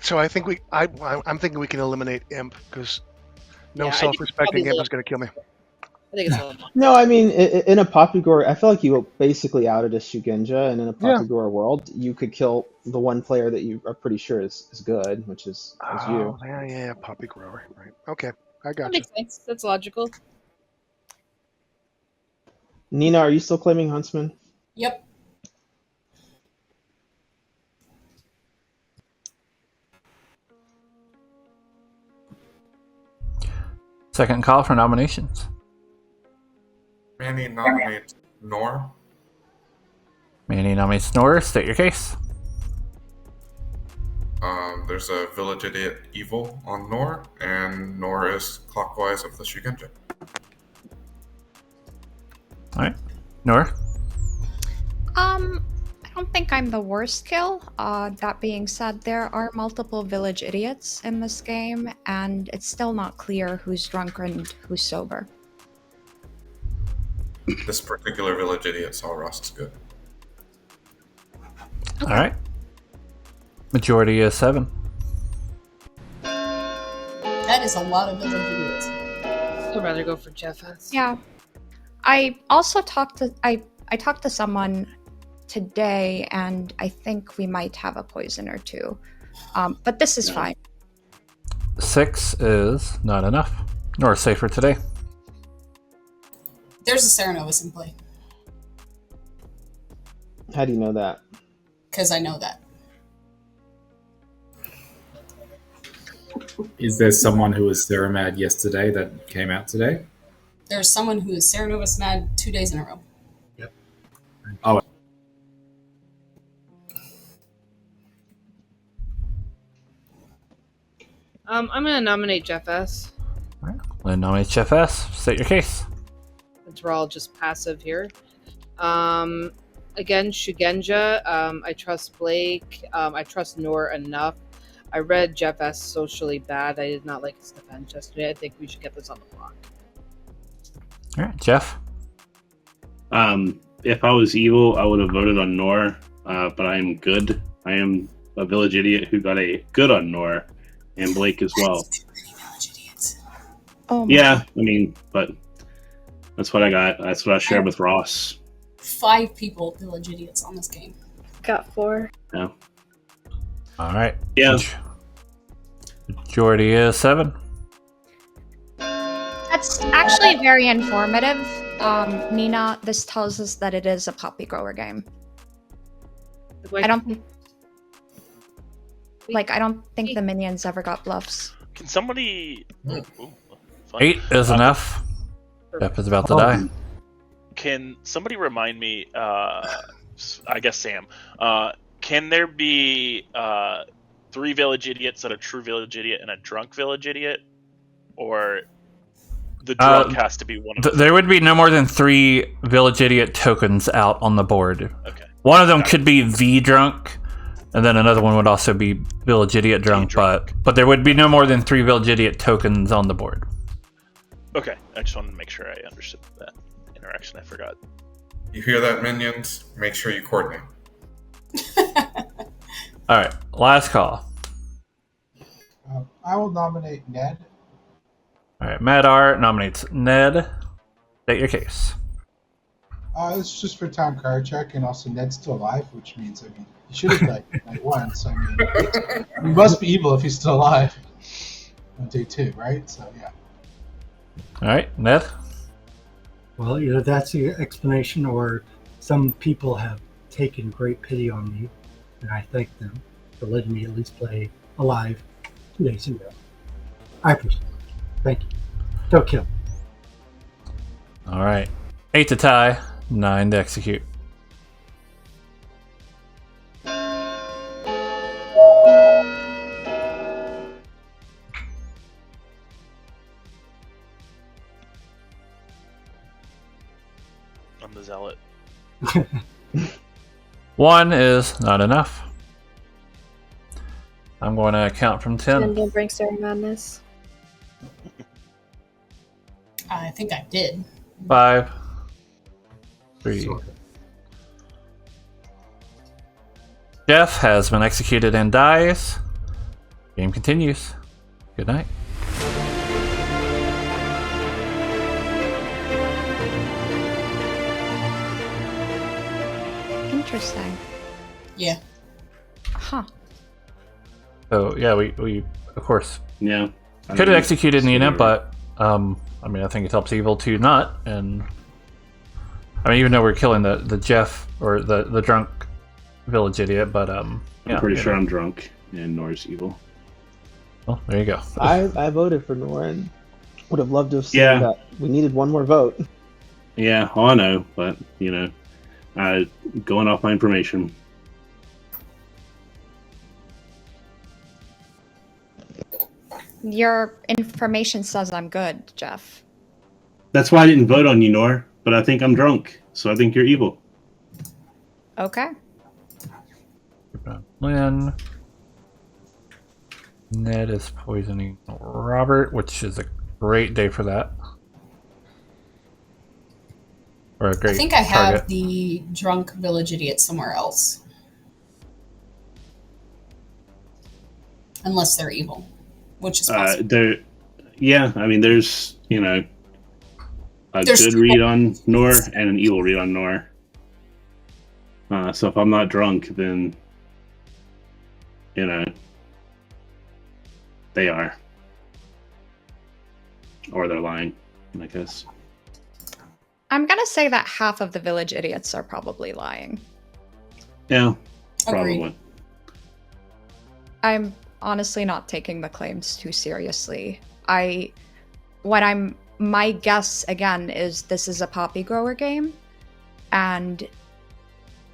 So I think I'm thinking we can eliminate Imp because no Yeah, I think self-respecting probably Imp is going to kill me. I think it's Little Monster. No, I mean, in a Poppygore, I feel like you basically outed a Shugenja, and in a Poppygore world, you could kill the one player that you are pretty sure is good, which is you. Yeah, Poppy Grower. Right. Okay, I That got you. makes sense. That's logical. Nina, are you still claiming Huntsman? Yep. Second call for nominations. Manny nominates Nor. Manny nominates Nor. State your case. There's a village idiot evil on Nor, and Nor is clockwise of the Shugenja. All right, Nor. I don't think I'm the worst kill. That being said, there are multiple village idiots in this game, and it's still not clear who's drunk and who's sober. This particular village idiot saw Ross is good. All right. Majority is 7. That is a lot of village idiots. I'd rather go for Jeff S. Yeah. I also talked to someone today, and I think we might have a poison or two. But this is fine. 6 is not enough. Nor safer today. There's a Serenovus in play. How do you know that? Because I know that. Is there someone who was Ceramad yesterday that came out today? There's someone who is Serenovus mad 2 days in a row. Yep. Oh. I'm going to nominate Jeff S. All right. Lynn nominates Jeff S. State your case. Since we're all just passive here. Again, Shugenja. I trust Blake. I trust Nor enough. I read Jeff S. socially bad. I did not like his defense yesterday. I think we should get this on the block. All right, Jeff. If I was evil, I would have voted on Nor, but I am good. I am a village idiot who got a good on Nor, and Blake as well. Oh yeah, I mean, but that's what I got. That's what I shared with Ross. 5 people village idiots on this game. Got 4. Yeah. All right. Yeah. Majority is 7. That's actually very informative. Nina, this tells us that it is a poppy grower game. I don't think the minions ever got bluffs. Can somebody? Ooh, fun. 8 is enough. Jeff is about to die. Can somebody remind me? I guess Sam. Can there be 3 village idiots and a true village idiot and a drunk village idiot, or the drunk has to be one of them? There would be no more than 3 village idiot tokens out on the board. Okay. One of them could be V drunk, and then another one would also be village idiot drunk, but there would be no more than 3 village idiot tokens on the board. Okay, I just wanted to make sure I understood that interaction. I forgot. You hear that, minions? Make sure you coordinate. All right, last call. I will nominate Ned. All right, Madar nominates Ned. State your case. It's just for time card check, and also Ned's still alive, which means, I mean, he should have died night 1, so I mean, he must be evil if he's still alive on day 2, right? So, yeah. All right, Ned. Well, either that's the explanation, or some people have taken great pity on me, and I thank them for letting me at least play alive 2 days in a row. I appreciate it. Thank you. Don't kill. All right, 8 to tie, 9 to execute. I'm the zealot. 1 is not enough. I'm going to count from 10. Don't bring Sarah Madness. I think I did. 5, 3. Jeff has been executed and dies. Game continues. Good night. Interesting. Yeah. Huh. So yeah, we of course Yeah. could have executed Nina, but I mean I think it helps evil to not, and I mean even though we're killing the Jeff or the drunk village idiot, but I'm pretty sure I'm drunk and Nor's evil. Well, there you go. I voted for Nora and would have loved to have seen Yeah. that. We needed one more vote. Yeah, I know, but going off my information. Your information says I'm good, Jeff. That's why I didn't vote on you, Nor. But I think I'm drunk, so I think you're evil. Okay. Lynn. Ned is poisoning Robert, which is a great day for that. Or a great I think I have target. the drunk village idiot somewhere else. Unless they're evil, which is possible. Yeah, I mean, there's a There's good read on Nor and an evil read on Nor. So if I'm not drunk, then they are, or they're lying, I guess. I'm gonna say that half of the village idiots are probably lying. Yeah, probably. Agreed. I'm honestly not taking the claims too seriously. My guess again is this is a poppy grower game, and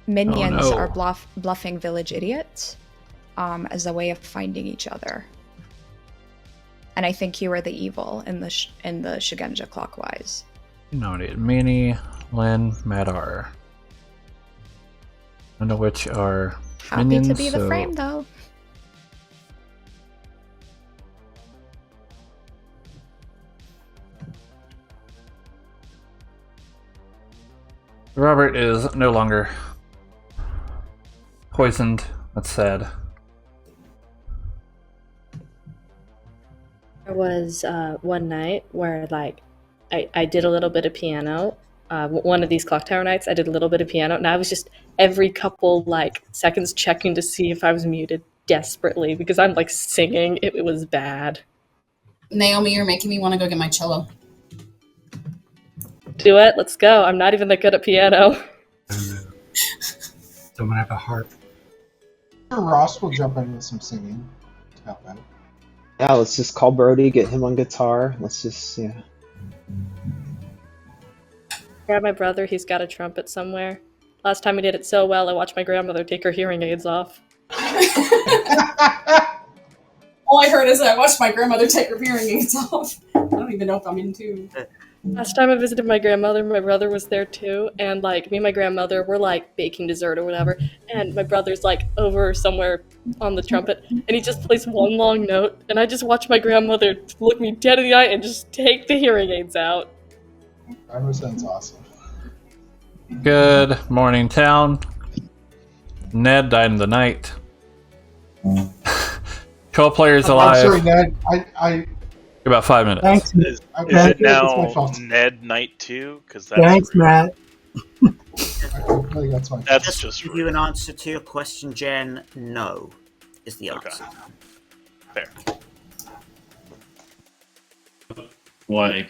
minions no. are bluffing village idiots as a way of finding each other. And I think you are the evil in the Shugenja clockwise. Nominated Minnie, Lynn, Madar. None of which are Happy minions. to be the so frame though. Robert is no longer poisoned. That's sad. There was one night where I did a little bit of piano. One of these clock tower nights, I did a little bit of piano, and I was just every couple seconds checking to see if I was muted desperately because I'm singing. It was bad. Naomi, you're making me want to go get my cello. Do it. Let's go. I'm not even that good at piano. Someone have a harp. Sure, Ross will jump in with some singing to help out. Yeah, let's just call Brody, get him on guitar. Let's just, Grab my brother. He's got a trumpet somewhere. Last time he did it so well, I watched my grandmother take her hearing aids off. All I heard is I watched my grandmother take her hearing aids off. I don't even know if I'm in tune. Last time I visited my grandmother, my brother was there too, and me and my grandmother were baking dessert or whatever, and my brother's over somewhere on the trumpet, and he just plays one long note, and I just watch my grandmother look me dead in the eye and just take the hearing aids out. That sounds awesome. Good morning, town. Ned died in the night. 12 players alive. I'm sorry, Ned. I About 5 minutes. Thanks. Is Okay, it now it's my fault. Ned Night 2? Because that's Thanks, rude. Matt. I think that's my That's Just just to give rude. you an answer to your question, Jen. No, is the Okay. answer. Fair. What?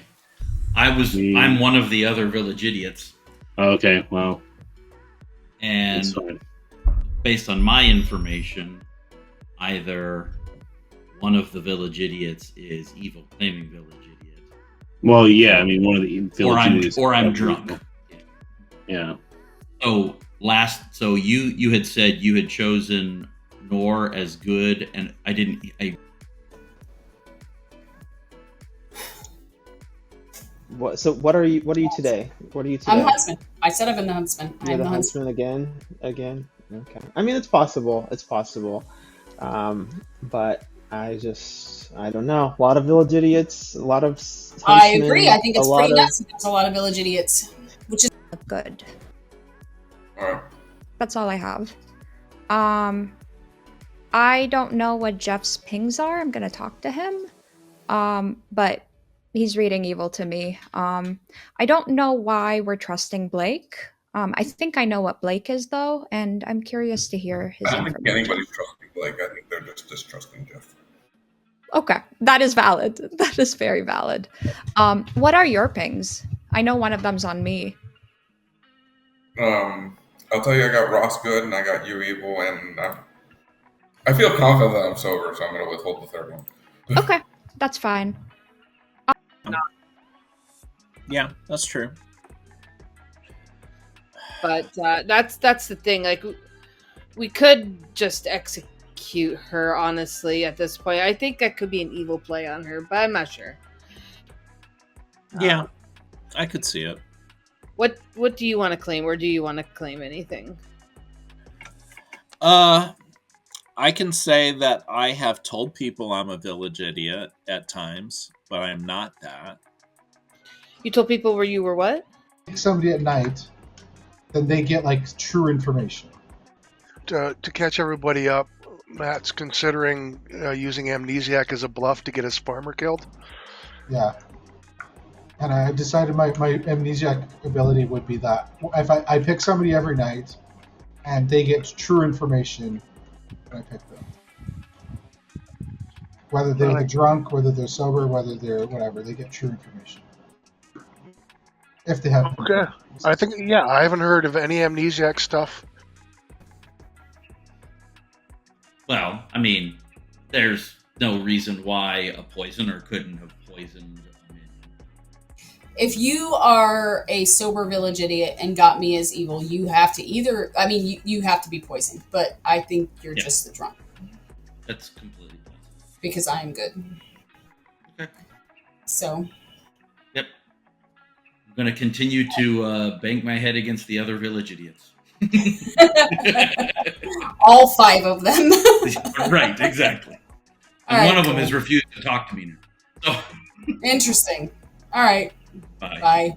I'm one of the other village idiots, Okay, well, and that's fine. based on my information, either one of the village idiots is evil, claiming village idiot, Well, yeah, I mean, one of the or I'm drunk. Yeah. So you had said you had chosen Nor as good, and I didn't. What are you today? What are you today? I'm husband. I said I've been the huntsman. I You're am the the huntsman. huntsman again. Okay. I mean, it's possible. It's possible. But I don't know. A lot of village idiots. A lot of I huntsmen, agree. I think a it's lot pretty of nuts that there's a lot of village idiots, which is good. Alright. That's all I have. I don't know what Jeff's pings are. I'm gonna talk to him. But he's reading evil to me. I don't know why we're trusting Blake. I think I know what Blake is though, and I'm curious to hear his I don't think information. anybody's trusting Blake. I think they're just distrusting Jeff. Okay, that is valid. That is very valid. What are your pings? I know one of them's on me. I'll tell you, I got Ross good and I got you evil, and I feel confident that I'm sober, so I'm going to withhold the third one. Okay, that's fine. Yeah, that's true. But that's the thing. Like, we could just execute her. Honestly, at this point, I think that could be an evil play on her, but I'm not sure. Yeah, I could see it. What do you want to claim, or do you want to claim anything? I can say that I have told people I'm a village idiot at times, but I am not that. You told people where you were what? Somebody at night, then they get like true information. To catch everybody up, Matt's considering using Amnesiac as a bluff to get his farmer killed. Yeah. And I decided my Amnesiac ability would be that if I pick somebody every night and they get true information when I pick them. Whether they're drunk, whether they're sober, whether they're whatever, they get true information. If they have. Okay. I think, yeah, I haven't heard of any Amnesiac stuff. Well, I mean, there's no reason why a poisoner couldn't have poisoned. if you are a sober village idiot and got me as evil, you have to either, I mean, you have to be poisoned, but I think you're just the drunk. That's completely possible. Because I am good. Okay. So. Yep. I'm going to continue to bang my head against the other village idiots. All 5 of them. Right, exactly. And one of them has refused to talk to me now. So. Interesting. All right. Bye. Bye.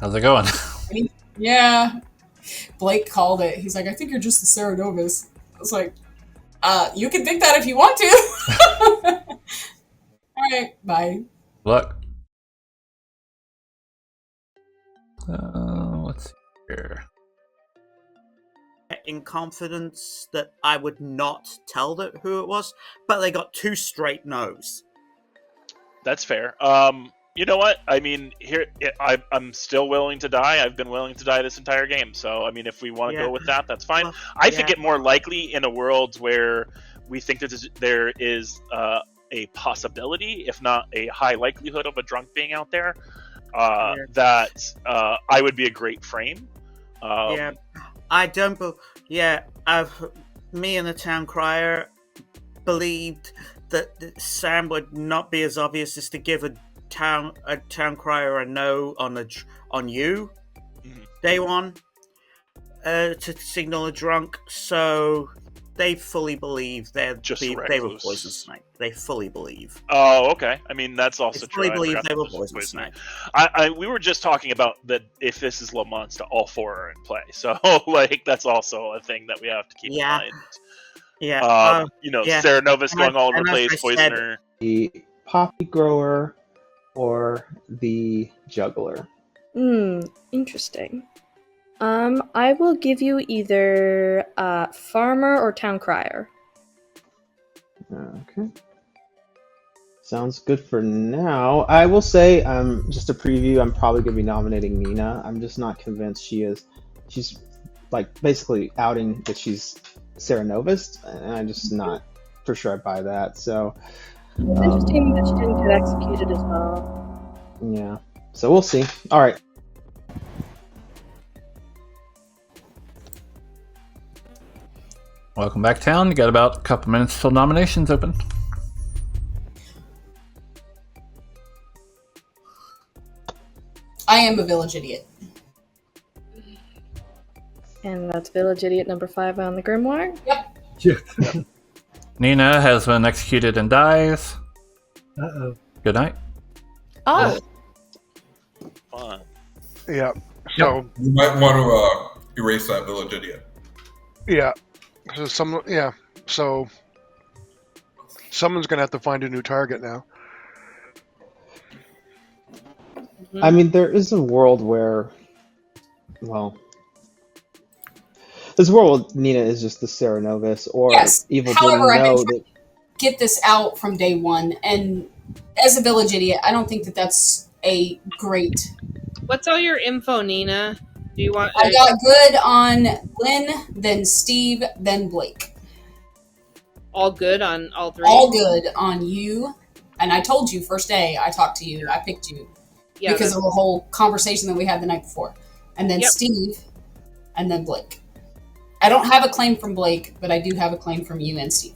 How's it going? Yeah. Blake called it. He's like, I think you're just the Sarah Novus. I was like, you can think that if you want to. All right. Bye. Look. Let's see here. In confidence that I would not tell that who it was, but they got 2 straight no's. That's fair. You know what? I mean, I'm still willing to die. I've been willing to die this entire game. So, I mean, if we want to go with that, that's fine. Well, I think it more likely in a world where we think that there is a possibility, if not a high likelihood of a drunk being out there, that I would be a great frame. I don't. Me and the town crier believed that Sam would not be as obvious as to give a town crier a no on you day one to signal a drunk. So they fully believe they were poison snake. They fully believe. Oh, okay. I mean, that's also true. They fully believe they were poison snake. We were just talking about that if this is Le Mans, all 4 are in play. So, that's also a thing that we have to keep in mind. Yeah. Sarah Novus going all over the place, poisoner. The poppy grower or the juggler. Interesting. I will give you either farmer or town crier. Okay. Sounds good for now. I will say, just a preview, I'm probably going to be nominating Nina. I'm just not convinced she's like basically outing that she's Sarah Novus, and I'm just not for sure I buy that. So it's interesting that she didn't get executed as well. Yeah. So we'll see. All right. Welcome back, town. You got about a couple minutes till nominations open. I am a village idiot. And that's village idiot number 5 on the grimoire. Yep. Yeah. Nina has been executed and dies. Uh-oh. Good night. Oh. Fun. Yeah. So you might want to erase that village idiot. yeah. So someone's gonna have to find a new target now. I mean, there is a world where, well, there's a world where Nina is just the Sarah Novus, or Yes. Evil However, didn't I've been know trying that. to get this out from day one, and as a village idiot, I don't think that that's a great. What's all your info, Nina? Do you want? I got good on Lynn, then Steve, then Blake. All good on all 3. All good on you, and I told you first day I talked to you, I picked you because of the whole conversation that we had the night before, and then Steve, and then Blake. I don't have a claim from Blake, but I do have a claim from you and Steve.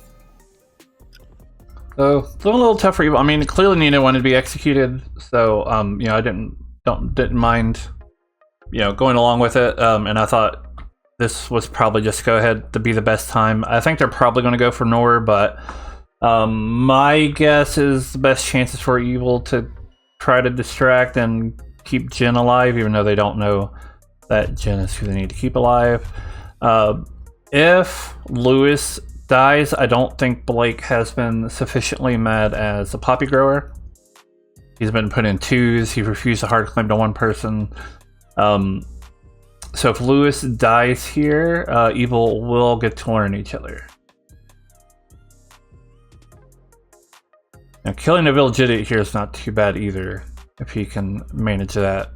So it's a little tough for Evil. I mean, clearly Nina wanted to be executed, so I didn't mind, going along with it. And I thought this was probably just go ahead to be the best time. I think they're probably going to go for Nor, but my guess is the best chances for Evil to try to distract and keep Jen alive, even though they don't know that Jen is who they need to keep alive. If Lewis dies, I don't think Blake has been sufficiently mad as a poppy grower. He's been put in 2s. He refused a hard claim to 1 person. So if Lewis dies here, Evil will get to learn each other. Now, killing a village idiot here is not too bad either, if he can manage that.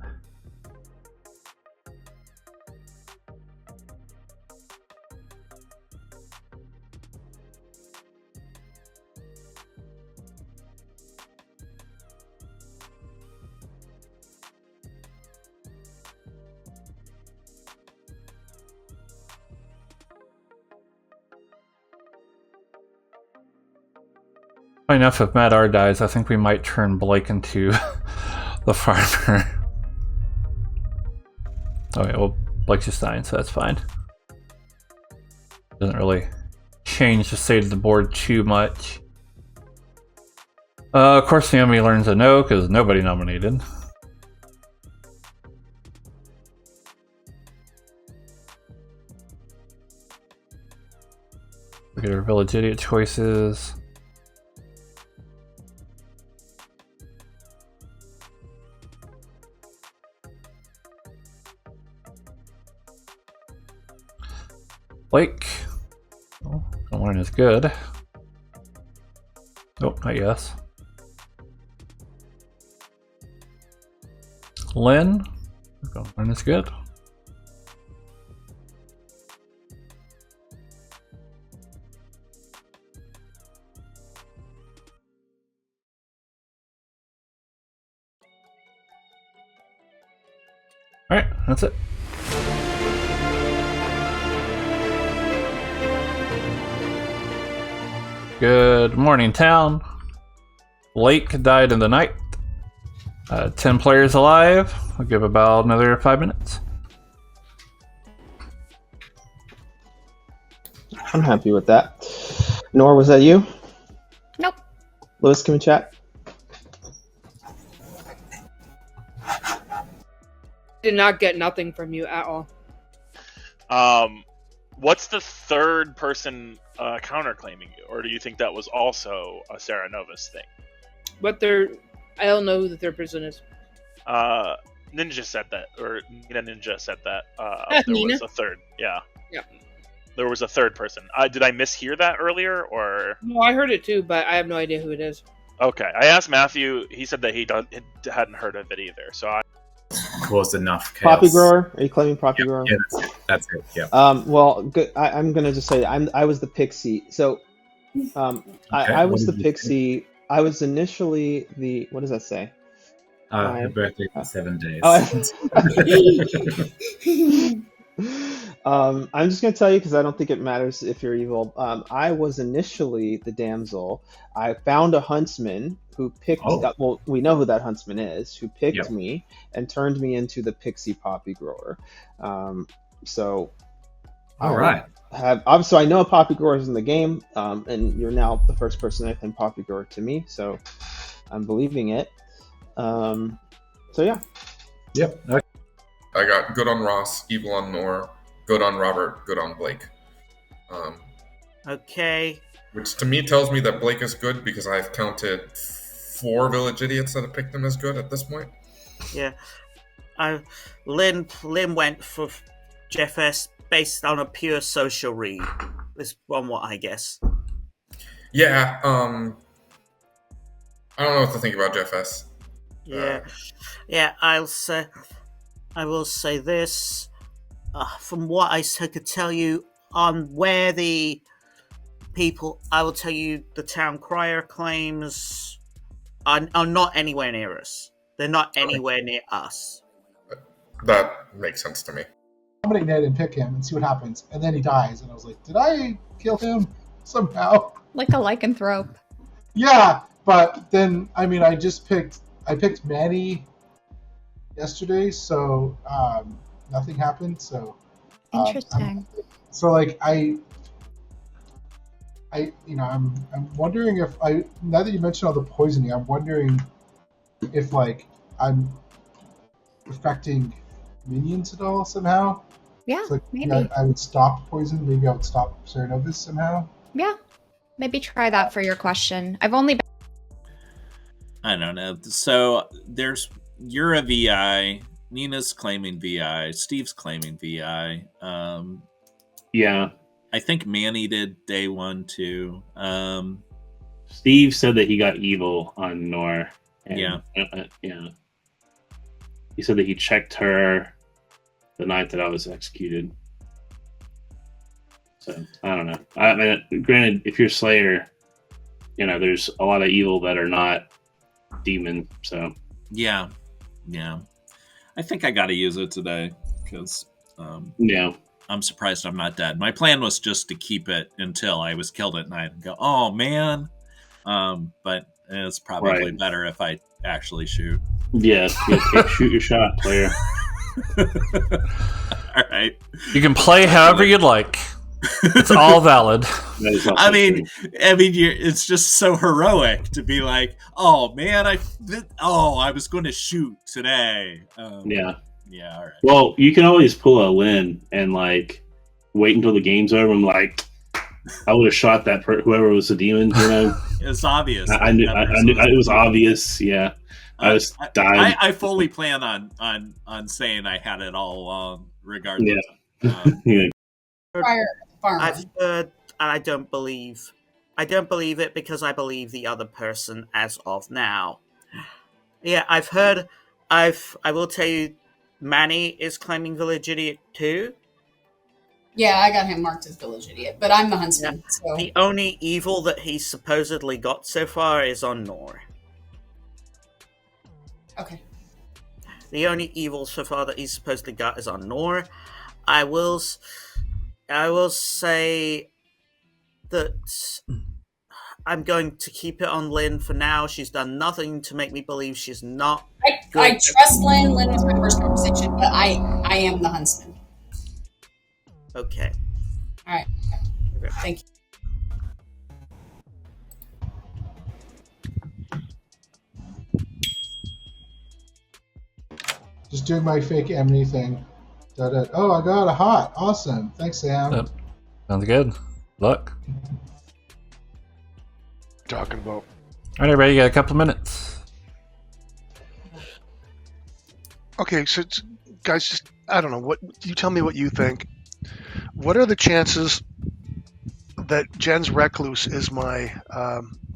Enough if Matt R dies, I think we might turn Blake into the farmer. Okay, well, Blake's just dying, so that's fine. Doesn't really change the state of the board too much. Of course, Naomi learns a no, because nobody nominated. Look at our village idiot choices. Blake. Oh, don't learn is good. Oh, not yes. Lynn. Don't learn is good. Alright, that's it. Good morning, town. Blake died in the night. 10 players alive. I'll give about another 5 minutes. I'm happy with that. Nor, was that you? Nope. Lewis, can we chat? Did not get nothing from you at all. What's the third person counterclaiming you, or do you think that was also a Sarah Novus thing? I don't know who the third person is. Ninja said that, or Ninja said that. There Nina? was a third. Yeah. Yeah. There was a third person. Did I mishear that earlier, or? No, I heard it too, but I have no idea who it is. Okay, I asked Matthew. He said that he hadn't heard of it either. So I caused enough chaos. Poppy grower? Are you claiming Poppy grower? Yeah, that's it. Yeah. Well, good. I'm gonna just say I was the pixie. So, I was the pixie. I was initially the. What does that say? Her birthday in 7 days. I'm just gonna tell you because I don't think it matters if you're evil. I was initially the damsel. I found a huntsman who picked. Oh. Well, we know who that huntsman is. Who picked Yep. me and turned me into the pixie poppy grower. So. All right. So I know a poppy grower is in the game, and you're now the first person to claim poppy grower to me. So I'm believing it. So yeah. Yep. Okay. I got good on Ross, evil on Nor, good on Robert, good on Blake. Okay. Which to me tells me that Blake is good because I've counted 4 village idiots that have picked him as good at this point. Yeah. Lynn went for Jeff S based on a pure social read. Is one what I guess. Yeah, I don't know what to think about Jeff S. Yeah. I will say this. From what I could tell you on where the people, I will tell you the town crier claims are not anywhere near us. They're not anywhere near us. That makes sense to me. Nominate Ned and pick him and see what happens. And then he dies. And I was like, did I kill him somehow? Like a lycanthrope. Yeah, but then, I mean, I picked Manny yesterday, so nothing happened. So Interesting. I'm wondering if now that you mentioned all the poisoning, I'm wondering if I'm affecting minions at all somehow. Yeah, So, maybe. I would stop poison. Maybe I would stop Serenovus somehow. Yeah, maybe try that for your question. I've only been. I don't know. So you're a VI. Nina's claiming VI. Steve's claiming VI. Yeah. I think Manny did day 1 too. Steve said that he got evil on Nor. And, Yeah. Yeah. He said that he checked her the night that I was executed. So I don't know. I mean, granted, if you're Slayer, there's a lot of evil that are not demon. So Yeah. I think I got to use it today because yeah, I'm surprised I'm not dead. My plan was just to keep it until I was killed at night and go, oh man. But it's probably Right. better if I actually shoot. Yeah, shoot your shot, player. All right. You can play however you'd like. It's all valid. I mean, it's just so heroic to be like, oh man, I was going to shoot today. Yeah. Yeah. All right. Well, you can always pull a Lynn and wait until the game's over. I'm like, I would have shot that whoever was the demon. It's obvious. I knew it was obvious. Yeah. I was dying. I fully plan on saying I had it all along, regardless. Yeah. Yeah. I've heard, and I don't believe it because I believe the other person as of now. Yeah, I've heard. I will tell you, Manny is claiming Village Idiot too. Yeah, I got him marked as village idiot, but I'm the huntsman. So. The only evil that he's supposedly got so far is on Nor. Okay. The only evil so far that he's supposedly got is on Nor. I will say that I'm going to keep it on Lynn for now. She's done nothing to make me believe she's not. I trust Lynn. Lynn was my first conversation, but I am the huntsman. Okay. All right. Thank you. Just doing my fake Emily thing. Oh, I got a hot. Awesome. Thanks, Sam. Yep. Sounds good. Luck. Talking about. All right, everybody, you got a couple of minutes. Okay, so guys, just I don't know what you tell me what you think. What are the chances that Jen's Recluse is my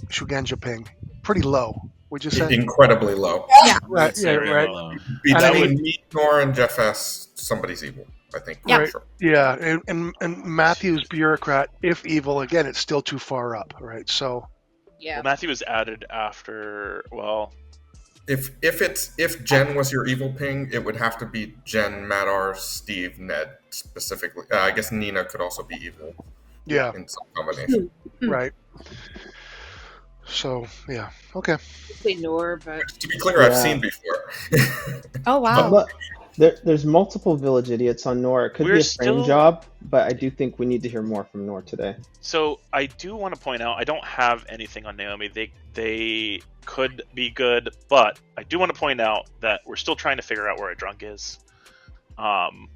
Shugenja ping? Pretty low, would you say? Incredibly low. Yeah, right. Yeah, right. Between me, Nor, and Jeff S, somebody's evil. I think. Yeah, for sure. yeah, and Matthew's bureaucrat, if evil, again, it's still too far up, right? So. Yeah. Well, Matthew was added after. Well. If Jen was your evil ping, it would have to be Jen, Madar, Steve, Ned specifically. I guess Nina could also be evil. Yeah. In some combination. Right. So yeah, okay. Say Nor, but To be clear, I've Yeah. seen before. Oh wow. But there's multiple village idiots on Nor. It could We're be a frame still- job, but I do think we need to hear more from Nor today. So I do want to point out I don't have anything on Naomi. They could be good, but I do want to point out that we're still trying to figure out where a drunk is. And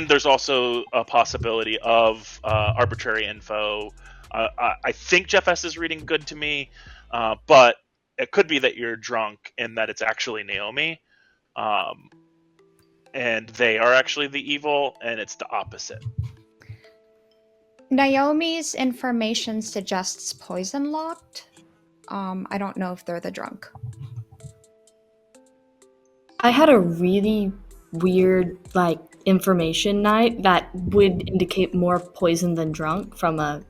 there's also a possibility of arbitrary info. I think Jeff S is reading good to me, but it could be that you're drunk and that it's actually Naomi, and they are actually the evil, and it's the opposite. Naomi's information suggests poison locked. I don't know if they're the drunk. I had a really weird information night that would indicate more poison than drunk from a,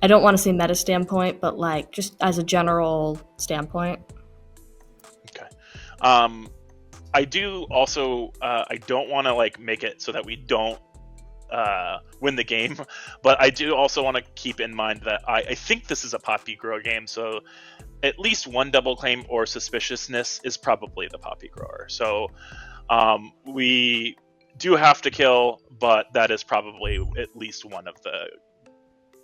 I don't want to say meta standpoint, but just as a general standpoint. Okay. I do also I don't want to make it so that we don't win the game, but I do also want to keep in mind that I think this is a Poppy Grower game, so at least one double claim or suspiciousness is probably the Poppy Grower. So we do have to kill, but that is probably at least one of the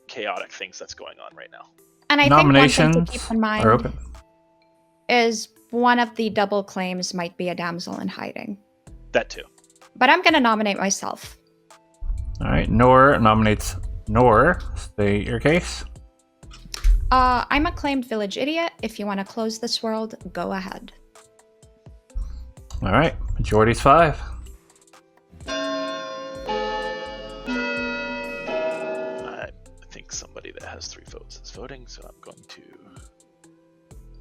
chaotic things that's going on right now. And I think one thing Nominations to keep in mind are open. is one of the double claims might be a damsel in hiding. That too. But I'm going to nominate myself. All right, Nor nominates Nor. State your case. I'm a claimed village idiot. If you want to close this world, go ahead. All right, majority's 5. I think somebody that has 3 votes is voting, so I'm going to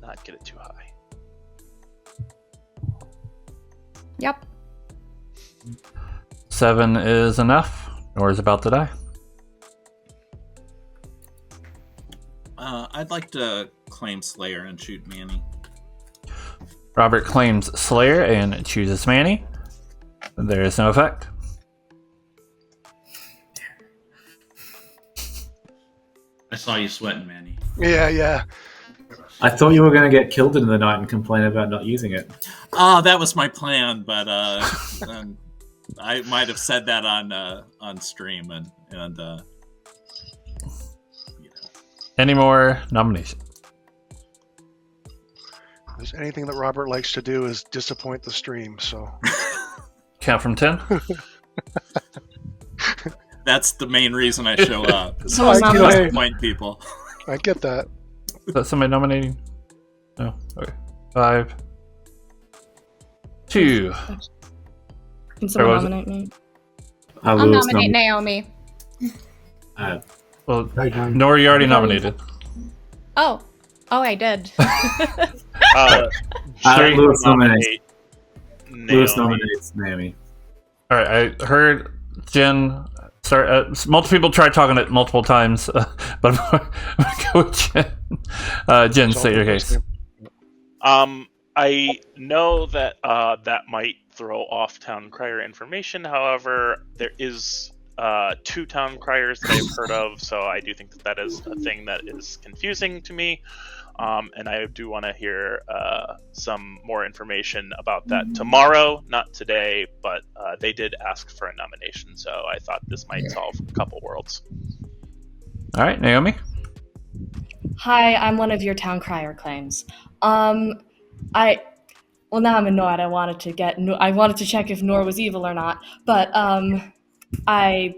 not get it too high. Yep. 7 is enough. Nor is about to die. I'd like to claim Slayer and shoot Manny. Robert claims Slayer and chooses Manny. There is no effect. I saw you sweating, Manny. Yeah. I thought you were going to get killed in the night and complain about not using it. Oh, that was my plan, but I might have said that on stream and Any more nominations? If there's anything that Robert likes to do is disappoint the stream. So Count from 10. that's the main reason I show up. So I get it. Disappoint people. I get that. Is that somebody nominating? No. Okay. 5. 2. Can Sorry, what someone was it? nominate me? I'll nominate Naomi. Well, Nor, you already nominated. Oh, I did. Lewis nominates Naomi. Naomi. All right, I heard Jen. Sorry, multiple people tried talking it multiple times, but I'm going to go with Jen. Jen, state your case. I know that that might throw off town crier information. However, there is 2 town criers that I've heard of, so I do think that is a thing that is confusing to me. And I do want to hear some more information about that tomorrow, not today, but they did ask for a nomination, so I thought this might solve a couple worlds. All right, Naomi. Hi, I'm one of your town crier claims. Now I'm annoyed. I wanted to check if Nor was evil or not, but I'd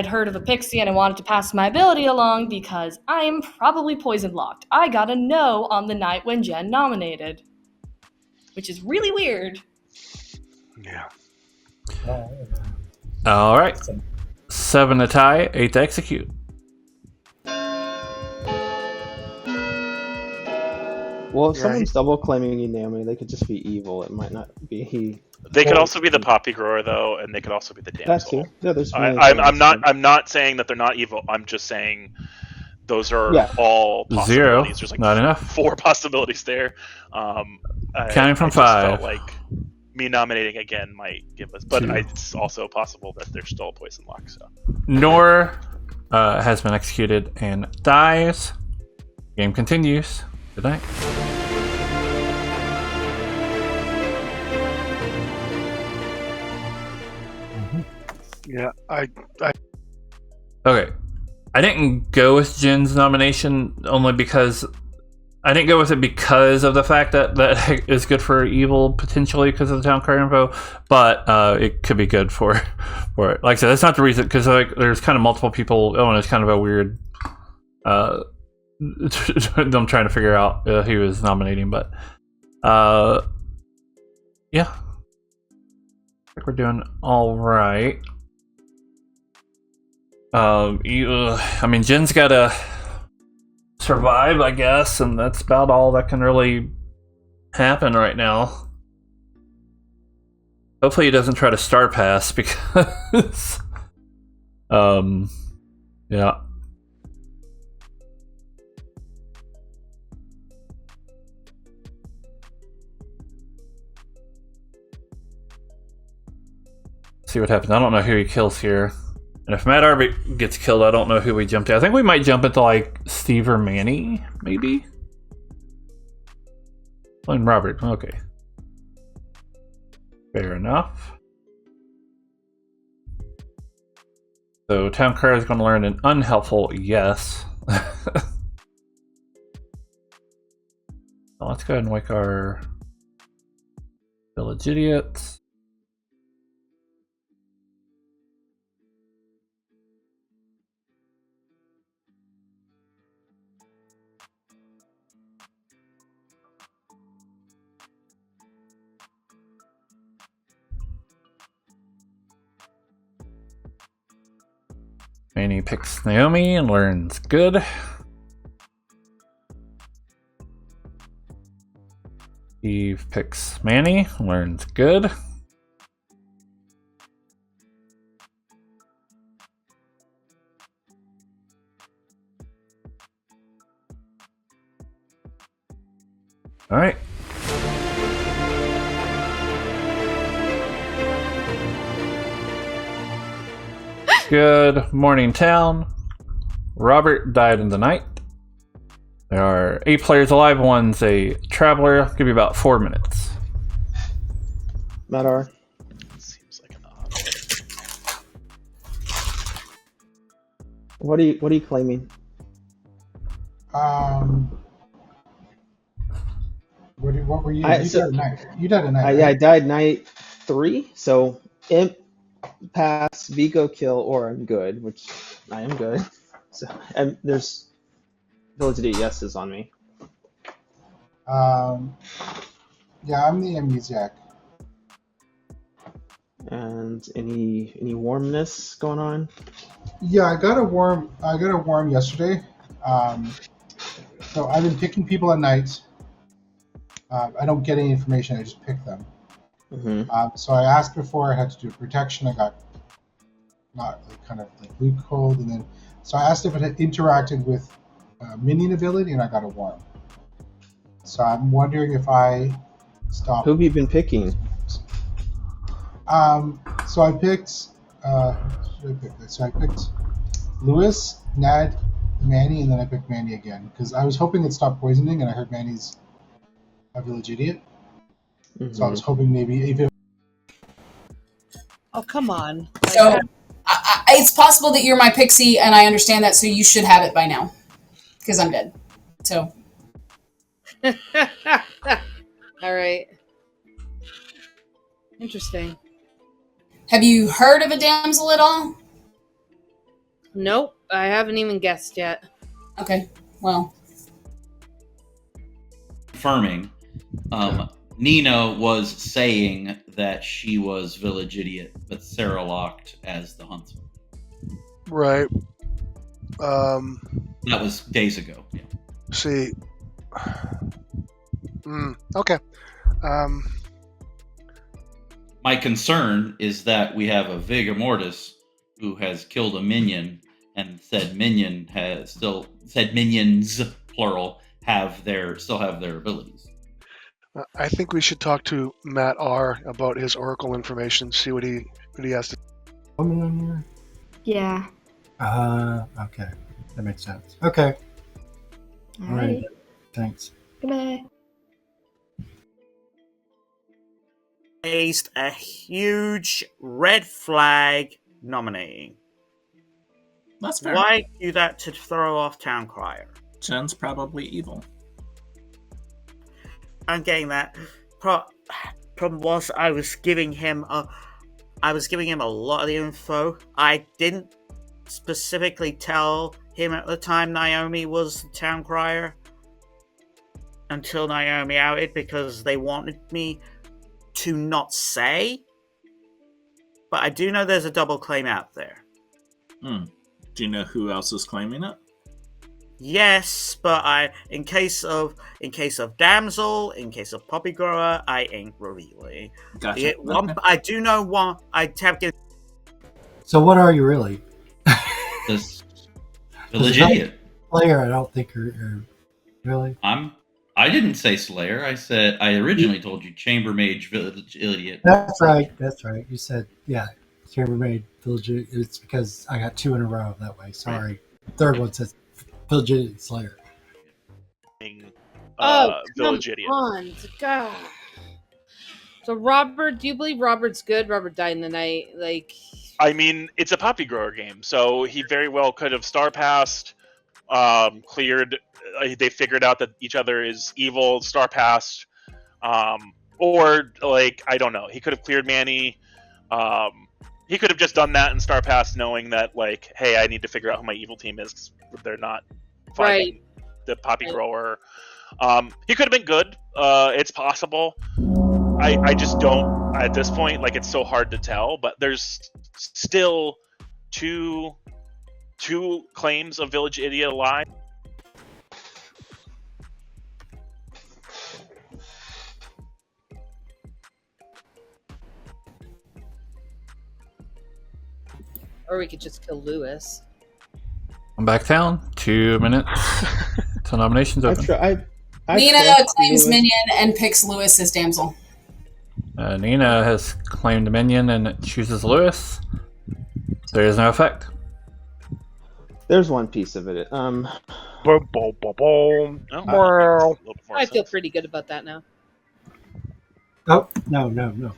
heard of a pixie and I wanted to pass my ability along because I am probably poison locked. I got a no on the night when Jen nominated, which is really weird. Yeah. All right. 7 to tie, 8 to execute. Well, if someone's double claiming you, Naomi, they could just be evil. It might not be he. They could also be the Poppy Grower, though, and they could also be the That Damsel. too. Yeah, there's. I'm not saying that they're not evil. I'm just saying those are all possibilities. 0. There's Not enough. 4 possibilities there. Counting from I just 5. felt like me nominating again might give us, but 2. it's also possible that they're still a poison lock. So Nor has been executed and dies. Game continues. Good night. Yeah, I Okay. I didn't go with Jin's nomination only because I didn't go with it because of the fact that that is good for evil potentially because of the town card info, but it could be good for it. Like I said, that's not the reason because like there's kind of multiple people. Oh, and it's kind of a weird. I'm trying to figure out who was nominating, but yeah, I think we're doing all right. I mean, Jin's gotta survive, I guess, and that's about all that can really happen right now. Hopefully he doesn't try to star pass because yeah. See what happens. I don't know who he kills here. And if Matt Arby gets killed, I don't know who we jump to. I think we might jump into like Steve or Manny, maybe? And Robert, okay. Fair enough. So Town Crier is going to learn an unhelpful yes. Let's go ahead and wake our village idiots. Manny picks Naomi and learns good. Steve picks Manny, learns good. All right. Good morning, town. Robert died in the night. There are 8 players alive. One's a traveler. I'll give you about 4 minutes. Madar. Seems like an odd. What are you claiming? What were you? You died at night. You died at night. Yeah, I right? died night 3. So imp, pass, Vigo kill, or I'm good, which I am good. So and there's ability yeses on me. Yeah, I'm the amnesiac. And any warmness going on? Yeah, I got a worm yesterday. So I've been picking people at night. I don't get any information. I just pick them. Mm-hmm. So I asked before I had to do protection. I got not like, kind of like weak cold, and then so I asked if it had interacted with minion ability, and I got a worm. So I'm wondering if I stop. Who have you been picking? So I picked. Should I pick this? So I picked Lewis, Ned, Manny, and then I picked Manny again because I was hoping it stopped poisoning, and I heard Manny's a village idiot. Mm-hmm. So I was hoping maybe even. Oh, come on. So it's possible that you're my pixie, and I understand that, so you should have it by now. Because I'm dead. So. All right. Interesting. Have you heard of a damsel at all? Nope, I haven't even guessed yet. Okay, well. Confirming, Nina was saying that she was village idiot, but Sarah locked as the huntsman. right. That was days ago. Yeah. See. Okay. My concern is that we have a Vigor Mortis who has killed a minion, and said minions plural still have their abilities. I think we should talk to Matt R about his Oracle information. See what he has to. Woman on here? Yeah. Okay. That makes sense. Okay. All right. Alrighty. Thanks. Goodbye. Raised a huge red flag nominee. That's fair. Why do that to throw off Town Crier? Jen's probably evil. I'm getting that. Problem was, I was giving him a lot of the info. I didn't specifically tell him at the time Naomi was the Town Crier until Naomi outed because they wanted me to not say. But I do know there's a double claim out there. Do you know who else is claiming it? Yes, but in case of Damsel, in case of Poppy Grower, I ain't revealing. Gotcha. I do know one. I have given. So what are you really? The village idiot. Slayer, I don't think you're really. I didn't say Slayer. I originally told you Chambermaid Village Idiot. That's right. That's right. You said Chambermaid Village. It's because I got 2 in a row that way. Sorry. Right. Third one says Village Idiot Slayer. Village Idiot. On, God. So Robert, do you believe Robert's good? Robert died in the night. I mean, it's a Poppy Grower game, so he very well could have star passed, cleared. They figured out that each other is evil, star passed, or I don't know. He could have cleared Manny. He could have just done that and star passed, knowing that hey, I need to figure out who my evil team is. They're not finding the Poppy Grower. He could have been good. It's possible. I just don't at this point. It's so hard to tell. But there's still two claims of Village Idiot alive. Or we could just kill Lewis. I'm back down. 2 minutes till nominations open. Nina claims Minion and picks Lewis as Damsel. Nina has claimed Minion and chooses Lewis. There is no effect. There's one piece of it. I feel pretty good about that now. Oh, no.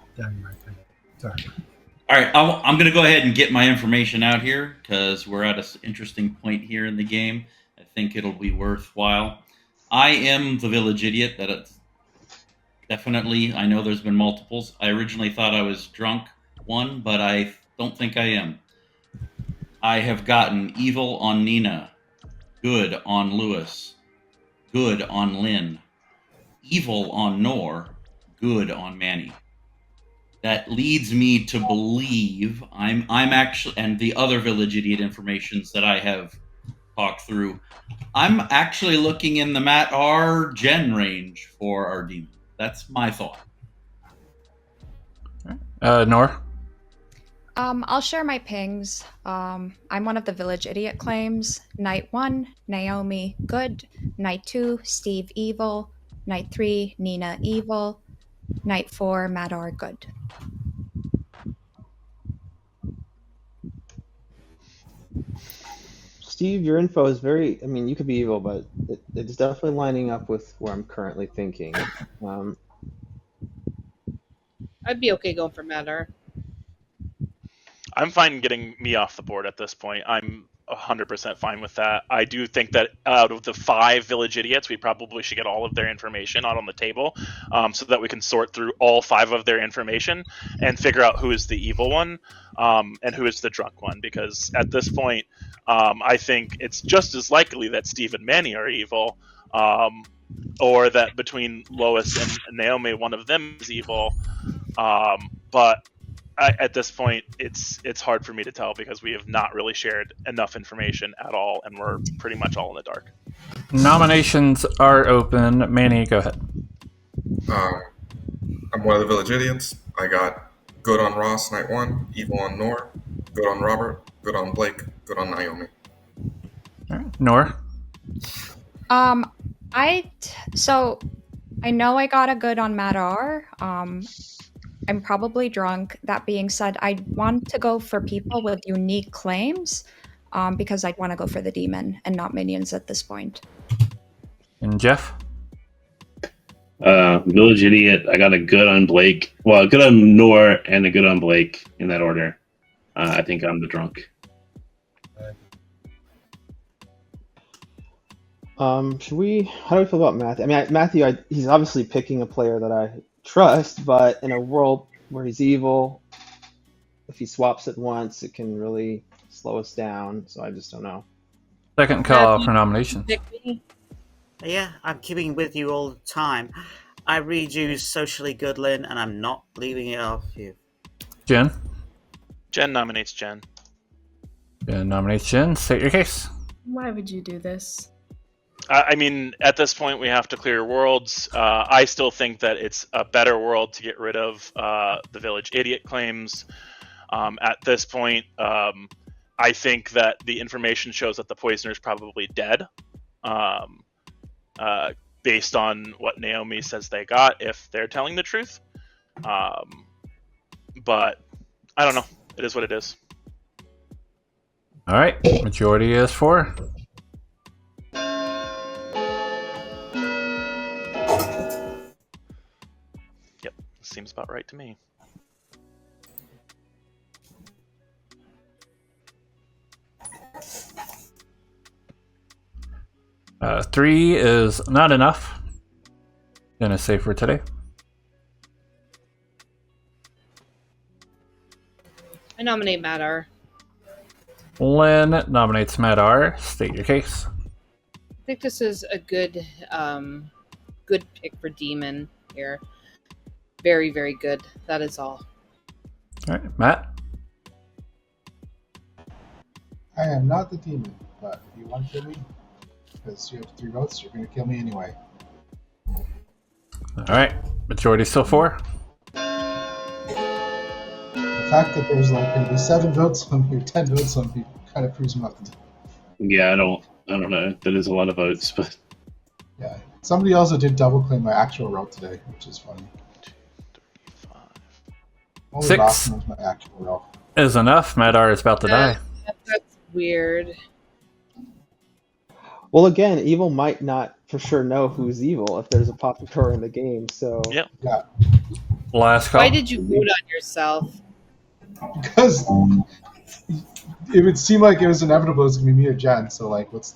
Sorry. All right, I'm going to go ahead and get my information out here because we're at an interesting point here in the game. I think it'll be worthwhile. I am the Village Idiot. Definitely, I know there's been multiples. I originally thought I was drunk one, but I don't think I am. I have gotten evil on Nina, good on Lewis, good on Lynn, evil on Nor, good on Manny. That leads me to believe I'm actually, and the other Village Idiot informations that I have talked through, I'm actually looking in the Matt R. Gen range for our demon. That's my thought. Nor? I'll share my pings. I'm one of the Village Idiot claims. Night 1, Naomi, good. Night 2, Steve, evil. Night 3, Nina, evil. Night 4, Madar, good. Steve, your info is very. I mean, you could be evil, but it's definitely lining up with where I'm currently thinking. I'd be okay going for Madar. I'm fine getting me off the board at this point. I'm 100% fine with that. I do think that out of the 5 Village Idiots, we probably should get all of their information out on the table so that we can sort through all 5 of their information and figure out who is the evil one and who is the drunk one. Because at this point, I think it's just as likely that Steve and Manny are evil or that between Lois and Naomi, one of them is evil. But at this point, it's hard for me to tell because we have not really shared enough information at all, and we're pretty much all in the dark. Nominations are open. Manny, go ahead. I'm one of the Village Idiots. I got good on Ross, night 1, evil on Nor, good on Robert, good on Blake, good on Naomi. All right. Nor? So I know I got a good on Madar. I'm probably drunk. That being said, I want to go for people with unique claims. because I'd want to go for the demon and not minions at this point. And Jeff? Village Idiot. I got a good on Blake. Well, a good on Nor and a good on Blake in that order. I think I'm the drunk. Should we? How do we feel about Matthew? I mean, Matthew, he's obviously picking a player that I trust, but in a world where he's evil, if he swaps it once, it can really slow us down. So I just don't know. Second call for nomination. Yeah, I'm keeping with you all the time. I read you socially good, Lynn, and I'm not leaving it off you. Jen? Jen nominates Jen. Jen nominates Jen. State your case. Why would you do this? I mean, at this point, we have to clear worlds. I still think that it's a better world to get rid of the Village Idiot claims. At this point, I think that the information shows that the poisoner is probably dead, based on what Naomi says they got, if they're telling the truth. But I don't know. It is what it is. All right. Majority is 4. Yep. Seems about right to me. Three is not enough. Gonna say for today. I nominate Madar. Lynn nominates Matt R. State your case. I think this is a good, good pick for Demon here. Very, very good. That is all. All right, Matt. I am not the demon, but if you want to kill me, because you have 3 votes, you're going to kill me anyway. All right, majority still 4. The fact that there's like going to be 7 votes on me or 10 votes on me kind of proves me not to. Yeah, I don't know. That is a lot of votes, but Yeah, somebody also did double claim my actual route today, which is funny. 2, 3, 5. Only 6 Ross knows my actual route. is enough. Matt R is about to die. That's weird. Well, again, evil might not for sure know who's evil if there's a Poppy Grower in the game. So Yep. Yeah, Last call. Why did you vote on yourself? because it would seem like it was inevitable it was going to be me or Jen. So like, what's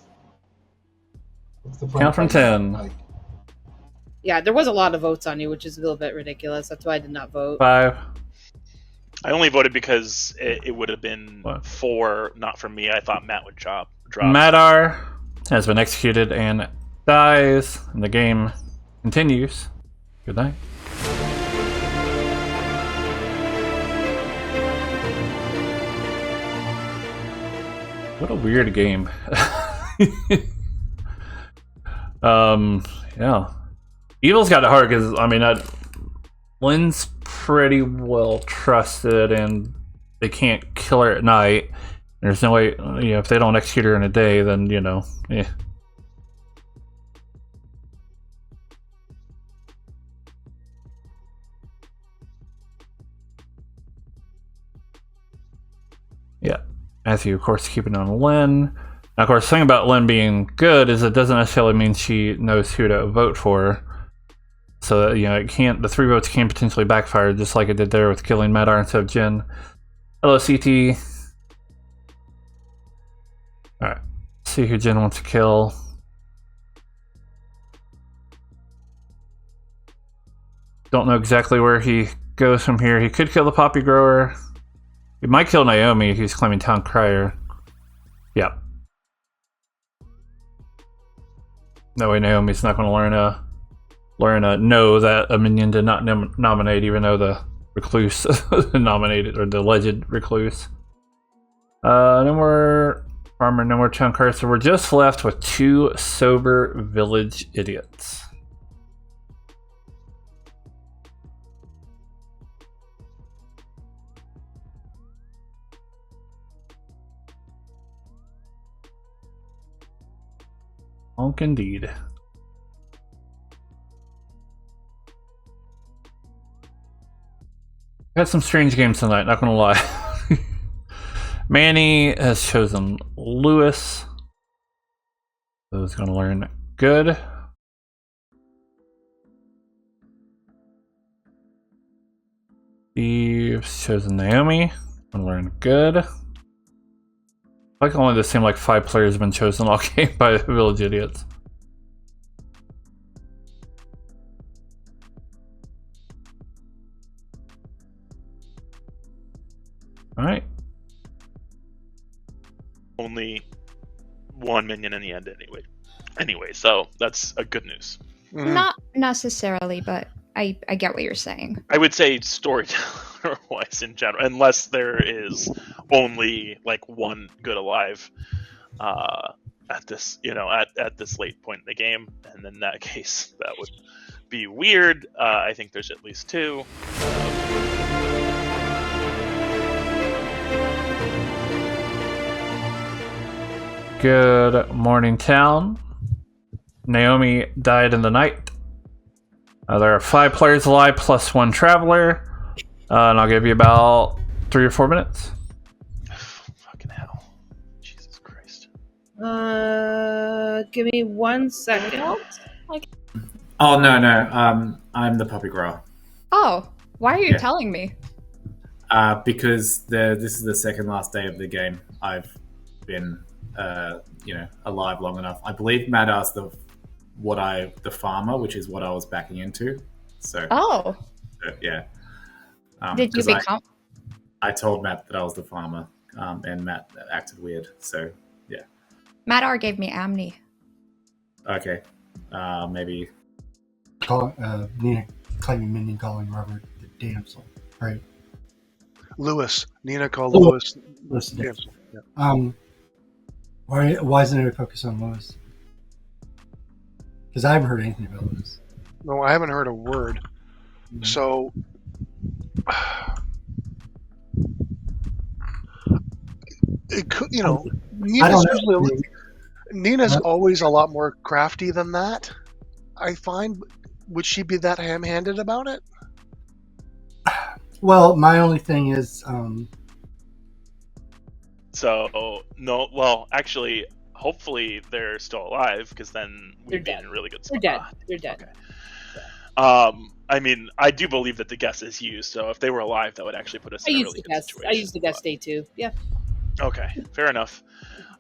the point? Count from 10. Like, Yeah, there was a lot of votes on you, which is a little bit ridiculous. That's why I did not vote. 5. I only voted because it would have been 4, not for me. I thought Matt would drop. Matt R has been executed and dies, and the game continues. Good night. What a weird game. Yeah. Evil's got it hard because, I mean, Lynn's pretty well trusted and they can't kill her at night. There's no way, if they don't execute her in a day, then, yeah. Yeah. Matthew, of course, keeping on Lynn. Now, of course, the thing about Lynn being good is it doesn't necessarily mean she knows who to vote for. So, it can't, the 3 votes can potentially backfire, just like it did there with killing Matt R instead of Jen. Hello, CT. Alright, see who Jen wants to kill. Don't know exactly where he goes from here. He could kill the Poppy Grower. He might kill Naomi if he's claiming Town Crier. Yeah. No way Naomi's not going to learn a know that a minion did not nominate, even though the recluse nominated, or the alleged recluse. No more Farmer, no more Town Crier, so we're just left with 2 sober village idiots. Honk indeed. Had some strange games tonight, not gonna lie. Manny has chosen Lewis. So he's going to learn good. Steve's chosen Naomi. Going to learn good. I like only this seemed like 5 players have been chosen all game by Village Idiots. Alright. Only one minion in the end anyway, so that's a good news. Not necessarily, but I get what you're saying. I would say storyteller wise in general, unless there is only like one good alive at this at this late point in the game, and in that case that would be weird. I think there's at least 2. Good morning, town. Naomi died in the night. There are 5 players alive plus 1 traveler. And I'll give you about 3 or 4 minutes. Fucking hell. Jesus Christ. Give me 1 second. Oh, no. I'm the puppy grower. Oh, why are you telling me? Because this is the second last day of the game. I've been, alive long enough. I believe Matt asked the farmer, which is what I was backing into. So. Oh. Yeah. Did you become? I told Matt that I was the farmer, and Matt acted weird. So yeah. Matt R gave me Amni. Okay. Maybe. Nina claiming minion calling Robert the damsel, right? Lewis. Nina called Lewis. Lewis the Damsel. Yeah. Why isn't there a focus on Lewis? Because I haven't heard anything about Lewis. No, I haven't heard a word. So it could, Nina's always a lot more crafty than that, I find. Would she be that ham-handed about it? Well, my only thing is So no, well, actually, hopefully they're still alive, because then we'd be in a really good spot. They're dead. Okay. I mean, I do believe that the guess is used, so if they were alive, that would actually put us in a really good situation. I used the guess day 2. Yeah. Okay, fair enough.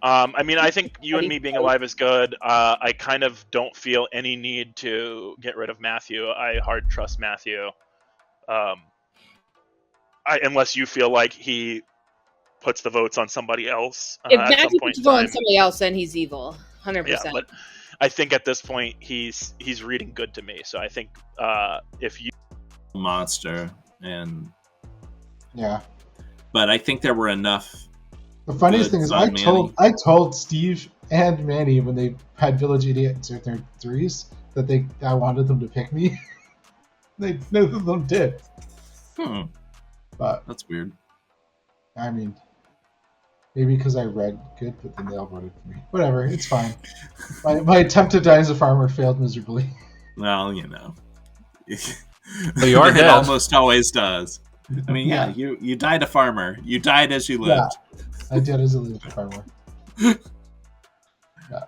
I mean, I think you and me being alive is good. I kind of don't feel any need to get rid of Matthew. I hard trust Matthew. Unless you feel like he puts the votes on somebody else If at some Matthew point puts in the vote time. on somebody else, then he's evil. 100%. Yeah, but I think at this point he's reading good to me. So I think if you monster and yeah, but I think there were enough. The funniest thing is, I told Steve and Manny when they had Village Idiots in their 3s that I wanted them to pick me. None of them did. But that's weird. I mean, maybe because I read good, but then they all voted for me. Whatever, it's fine. My attempt to die as a farmer failed miserably. Well, But you are it dead. almost always does. I mean, you died a farmer. You died as you lived. Yeah, I did as a farmer. Yeah. All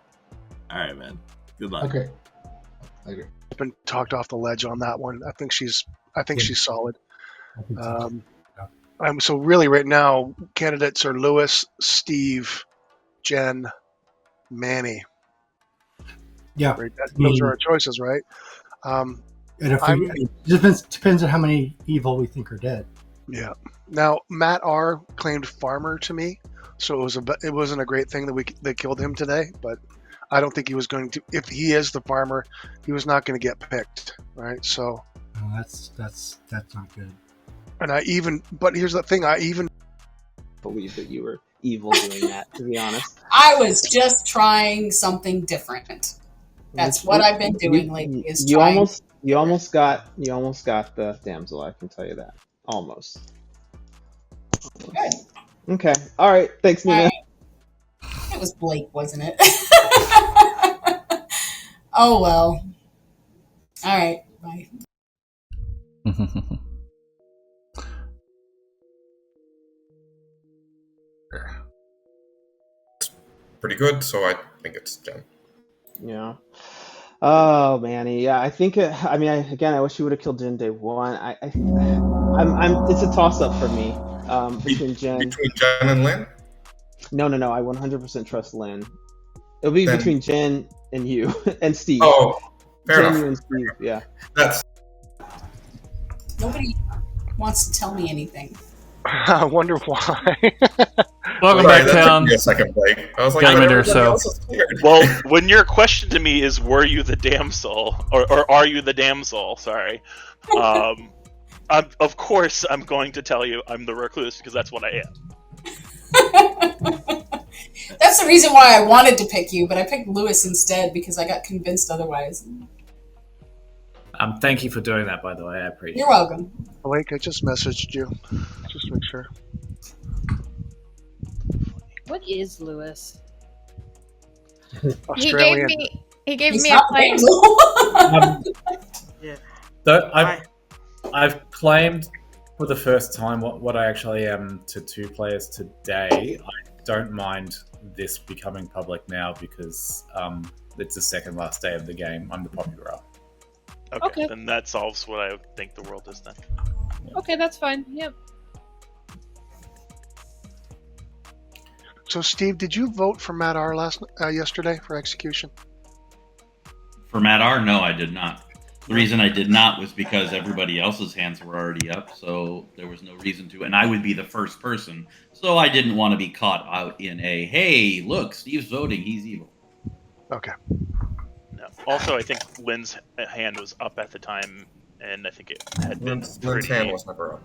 right, man. Good luck. Okay. Later. I've been talked off the ledge on that one. I think she's solid. So really, right now, candidates are Lewis, Steve, Jen, Manny. Yeah, right? Those are our choices, right? And if it depends on how many evil we think are dead. Yeah. Now Matt R claimed farmer to me, so it wasn't a great thing that they killed him today. But I don't think he was going to. If he is the farmer, he was not going to get picked, right? So that's not good. And but here's the thing, I even believe that you were evil doing that, to be honest. I was just trying something different. That's what I've been doing lately. You almost got the damsel. I can tell you that. Almost. Good. Okay. All right. Thanks, Nina. Right. It was Blake, wasn't it? Oh well. All right. Bye. Pretty good, so I think it's Jen. Yeah. Oh, Manny. Yeah, I think. I mean, I wish you would have killed Jen day one. It's a toss up for me. Between Jen. Between Jen and Lynn. No. I 100% trust Lynn. It'll be Then- between Jen and you and Steve. Oh, fair Jen, enough. you and Steve. Yeah. That's Nobody wants to tell me anything. I wonder why. Welcome Sorry, back, that took town. me a second, Blake. I was like, Got a but minute or everybody so. else is scared. Well, when your question to me is, "Were you the damsel?" or "Are you the damsel?" Sorry. Of course, I'm going to tell you I'm the recluse because that's what I am. That's the reason why I wanted to pick you, but I picked Lewis instead because I got convinced otherwise. Thank you for doing that, by the way. I appreciate You're welcome. Blake, I just messaged you. Just make sure. What is Lewis? Australian. He gave He's me a not claim. I've claimed for the first time what I actually am to two players today. I don't mind this becoming public now because it's the second last day of the game. I'm the poppy grower. Okay, then that solves what I think the world is then. Okay, that's fine. Yep. So, Steve, did you vote for Matt R. yesterday for execution? For Matt R, no, I did not. The reason I did not was because everybody else's hands were already up, so there was no reason to. And I would be the first person, so I didn't want to be caught out in a, hey, look, Steve's voting, he's evil. Okay. No. Also, I think Lynn's hand was up at the time, and I think it had been Lynn's hand was never up.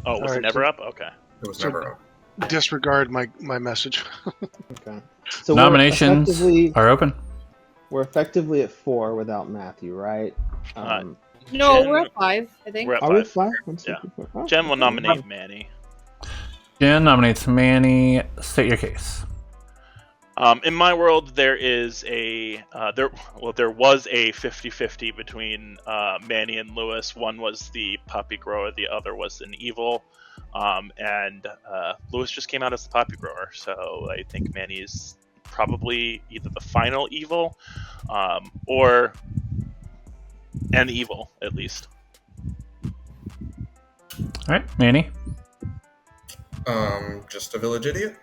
Oh, was All it right, never so- up? Okay. It was So- never up. Disregard my message. Okay. So Nominations are open. We're effectively at 4 without Matthew, right? No, Jen- we're at 5, I think. We're at Are we 5. at 5? 1, 2, Yeah. 3, 4, 5. Jen will nominate Manny. Jen nominates Manny. State your case. In my world, there is a there was a 50-50 between Manny and Lewis. One was the puppy grower, the other was an evil. And Lewis just came out as the puppy grower, so I think Manny is probably either the final evil or an evil, at least. All right, Manny. Just a village idiot.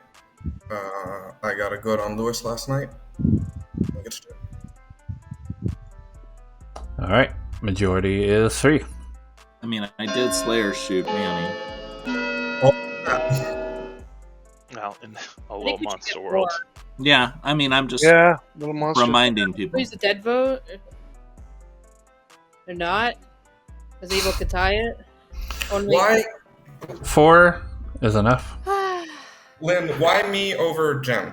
I got a good on Lewis last night. I think it's Jen. All right, majority is 3. I mean, I did Slayer shoot Manny. Well, in a think little we should monster get world. Yeah, I mean, I'm just Yeah, little monster. reminding people. Who's the dead vote? Or not? Because evil could tie it? Only... Why, 4 is enough. Lynn? Why me over Jen?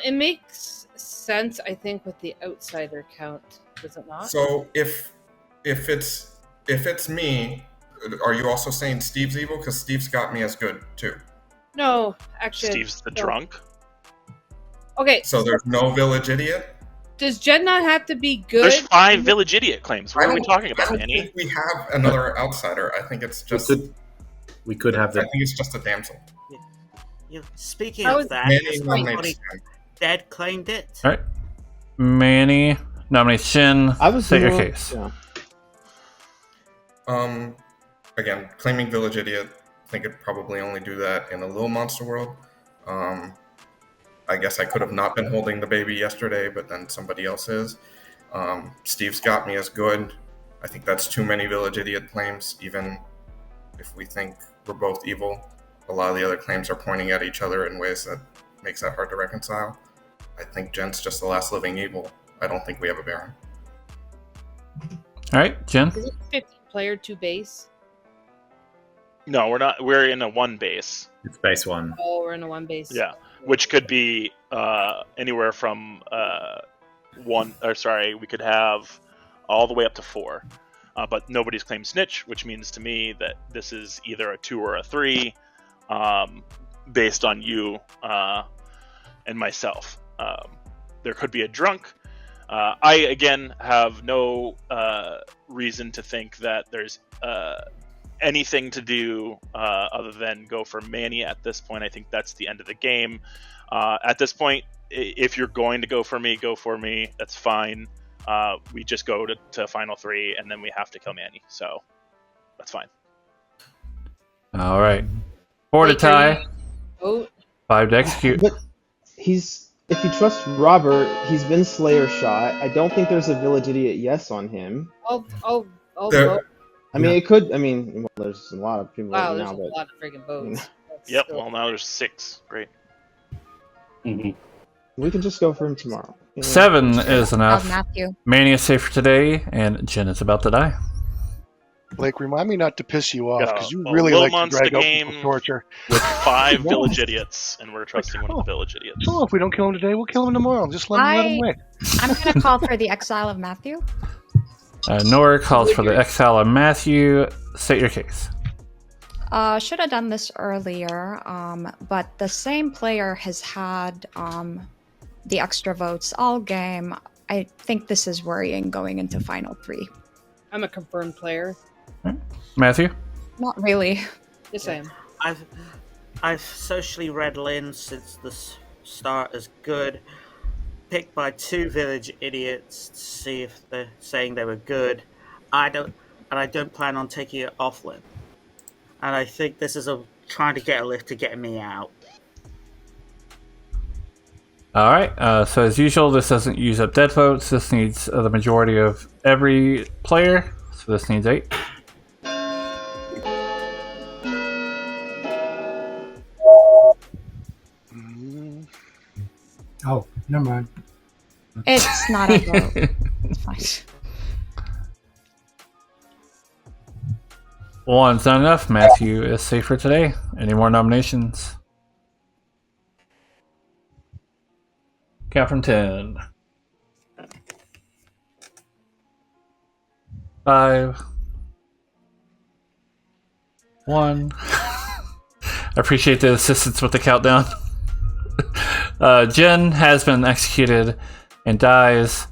It makes sense, I think, with the outsider count. Does it not? So if it's me, are you also saying Steve's evil? Because Steve's got me as good too. No, actually. Steve's the no. drunk. Okay. So there's no village idiot. Does Jen not have to be good? There's 5 village idiot claims. What I are we don't- talking I about, don't Manny? think we have another outsider. I think it's just. We could have I the. think it's just a damsel. Speaking How of is- that, Manny has nominates anybody Jen. dead claimed it? All right, Manny nominates Jen. I was State your gonna- case. Yeah. Again, claiming village idiot. I think it'd probably only do that in a little monster world. I guess I could have not been holding the baby yesterday, but then somebody else is. Steve's got me as good. I think that's too many village idiot claims, even if we think we're both evil. A lot of the other claims are pointing at each other in ways that makes that hard to reconcile. I think Jen's just the last living evil. I don't think we have a Baron. All right, Jen. Is it 50 player 2 base? No, we're not. We're in a 1 base. It's base 1. Oh, we're in a 1 base. Yeah, which could be anywhere from 1. Or sorry, we could have all the way up to 4. But nobody's claimed snitch, which means to me that this is either a 2 or a 3, based on you and myself. There could be a drunk. I again have no reason to think that there's anything to do other than go for Manny at this point. I think that's the end of the game. At this point, if you're going to go for me, That's fine. We just go to final 3, and then we have to kill Manny. So that's fine. All right. 4 to tie. Oh. 5 to execute. But if you trust Robert, he's been Slayer shot. I don't think there's a Village Idiot yes on him. There- I mean, it could. I mean, well, there's a lot of people Wow, right there's now, a but lot of freaking votes. Yep. Well, now there's 6. Great. we can just go for him tomorrow. 7 is enough. Matthew. Manny is safe for today, and Jen is about to die. Blake, remind me not to piss you off because you A really Little like to Monster drag out game people's torture. with 5 village idiots, and we're trusting one of the village idiots. Oh, if we don't kill him today, we'll kill him tomorrow. Just let him wait. I'm going to call for the exile of Matthew. Nora calls for the exile of Matthew. State your case. Should have done this earlier, but the same player has had the extra votes all game. I think this is worrying going into final 3. I'm a confirmed player. Matthew? Not really. Yes, I am. I've socially read Lynn since the start as good. Picked by 2 village idiots to see if they're saying they were good. I don't plan on taking it off Lynn. And I think this is trying to get a lift to get me out. All right. So as usual, this doesn't use up dead votes. This needs the majority of every player. So this needs 8. Oh, never mind. It's not a vote. It's fine. 1's not enough. Matthew is safe for today. Any more nominations? Count from 10. 5. 1. I appreciate the assistance with the countdown. Jen has been executed and dies.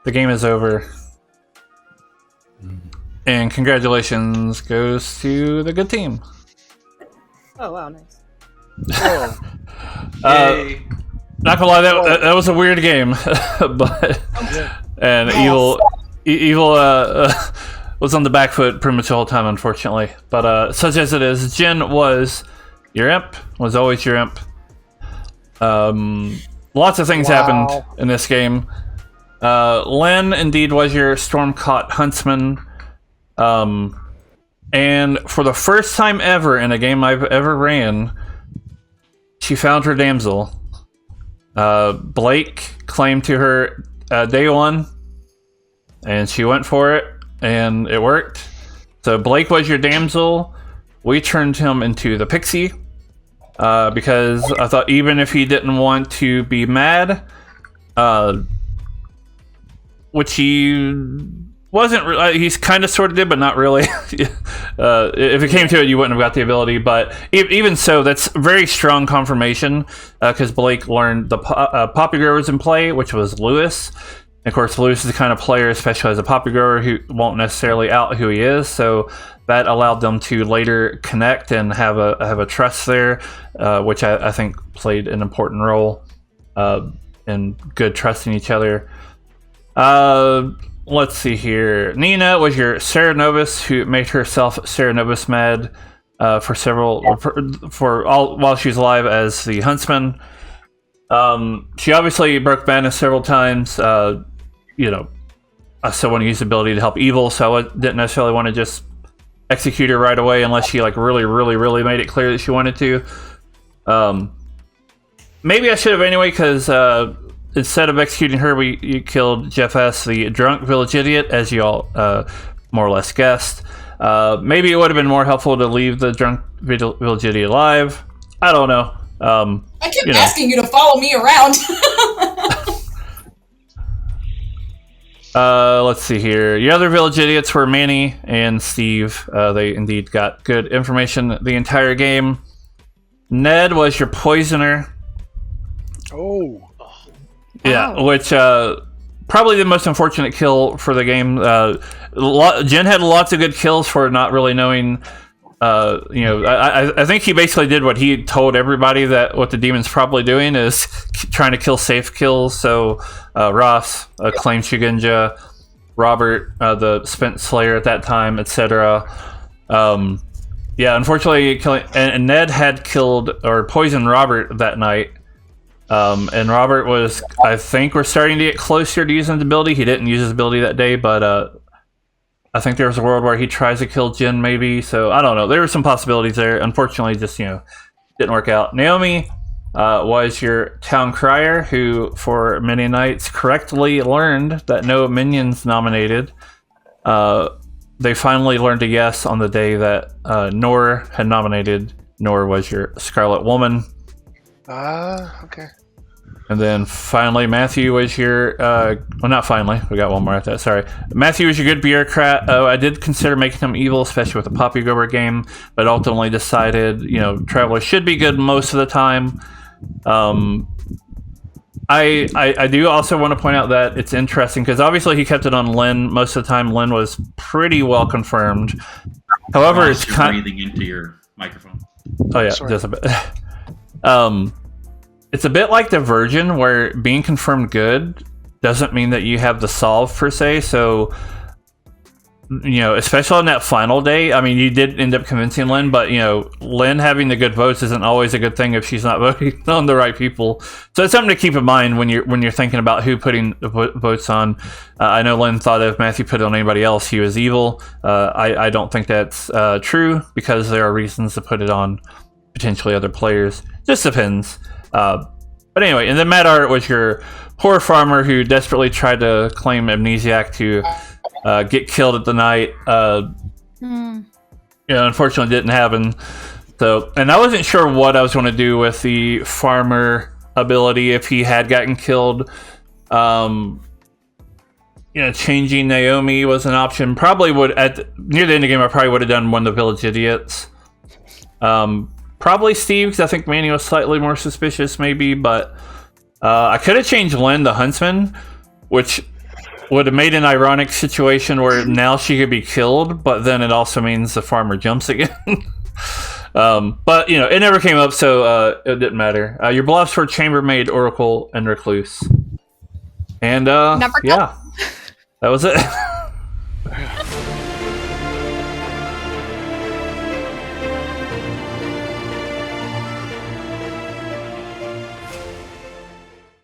The game is over. And congratulations goes to the good team. Oh, wow, nice. Not gonna lie, that was a weird game, but and evil was on the back foot pretty much the whole time, unfortunately. But such as it is, Jen was your imp. Was always your imp. Lots of things happened in this game. Lynn indeed was your storm-caught huntsman. And for the first time ever in a game I've ever ran, she found her damsel. Blake claimed to her day 1, and she went for it, and it worked. So Blake was your damsel. We turned him into the pixie, because I thought even if he didn't want to be mad, which he wasn't, he's kind of sort of did, but not really. If it came to it, you wouldn't have got the ability. But even so, that's very strong confirmation, because Blake learned the poppy grower was in play, which was Lewis. And of course, Lewis is the kind of player, especially as a poppy grower, who won't necessarily out who he is. So that allowed them to later connect and have a trust there, which I think played an important role in good trusting each other. Let's see here. Nina was your Sarah Novus, who made herself Sarah Novus mad while she was alive as the huntsman. She obviously broke madness several times. I still want to use the ability to help evil, so I didn't necessarily want to just execute her right away unless she really made it clear that she wanted to. Maybe I should have anyway, because instead of executing her, you killed Jeff S., the drunk village idiot, as you all more or less guessed. Maybe it would have been more helpful to leave the drunk village idiot alive. I don't know. I kept asking you to follow me around. Let's see here. Your other village idiots were Manny and Steve. They indeed got good information the entire game. Ned was your poisoner. Oh. Yeah, which probably the most unfortunate kill for the game. Jen had lots of good kills for not really knowing. I think he basically did what he told everybody that what the demon's probably doing is trying to kill safe kills. So Ross claimed Shugenja, Robert the Spent Slayer at that time, etc. Unfortunately, and Ned had killed or poisoned Robert that night. And Robert was, I think, we're starting to get closer to using his ability. He didn't use his ability that day, but I think there was a world where he tries to kill Jin, maybe. So I don't know. There were some possibilities there. Unfortunately, just didn't work out. Naomi was your town crier, who for many nights correctly learned that no minions nominated. They finally learned a yes on the day that Nor had nominated. Nor was your Scarlet Woman. Okay. And then finally, Matthew was your... well, not finally. We got one more at that. Sorry. Matthew was your good bureaucrat. I did consider making him evil, especially with the Poppy Gober game, but ultimately decided, Traveler should be good most of the time. I do also want to point out that it's interesting, because obviously he kept it on Lynn. Most of the time, Lynn was pretty well confirmed. However, Ross, it's you're breathing into your microphone. Oh, yeah. Sorry. Just a bit. It's a bit like the Virgin, where being confirmed good doesn't mean that you have the solve per se. So, especially on that final day, I mean, you did end up convincing Lynn, but Lynn having the good votes isn't always a good thing if she's not voting on the right people. So it's something to keep in mind when you're thinking about who putting the votes on. I know Lynn thought if Matthew put it on anybody else, he was evil. I don't think that's true, because there are reasons to put it on potentially other players. Just depends. But anyway, and then Matt Art was your poor farmer who desperately tried to claim amnesiac to get killed at the night. Unfortunately, didn't happen. So, and I wasn't sure what I was going to do with the farmer ability if he had gotten killed. Changing Naomi was an option. Probably would near the end of the game. I probably would have done one of the village idiots. Probably Steve, because I think Manny was slightly more suspicious, maybe. But I could have changed Lynn, the huntsman, which would have made an ironic situation where now she could be killed, but then it also means the farmer jumps again. But it never came up, so it didn't matter. Your bluffs were chambermaid, oracle, and recluse. And that was it.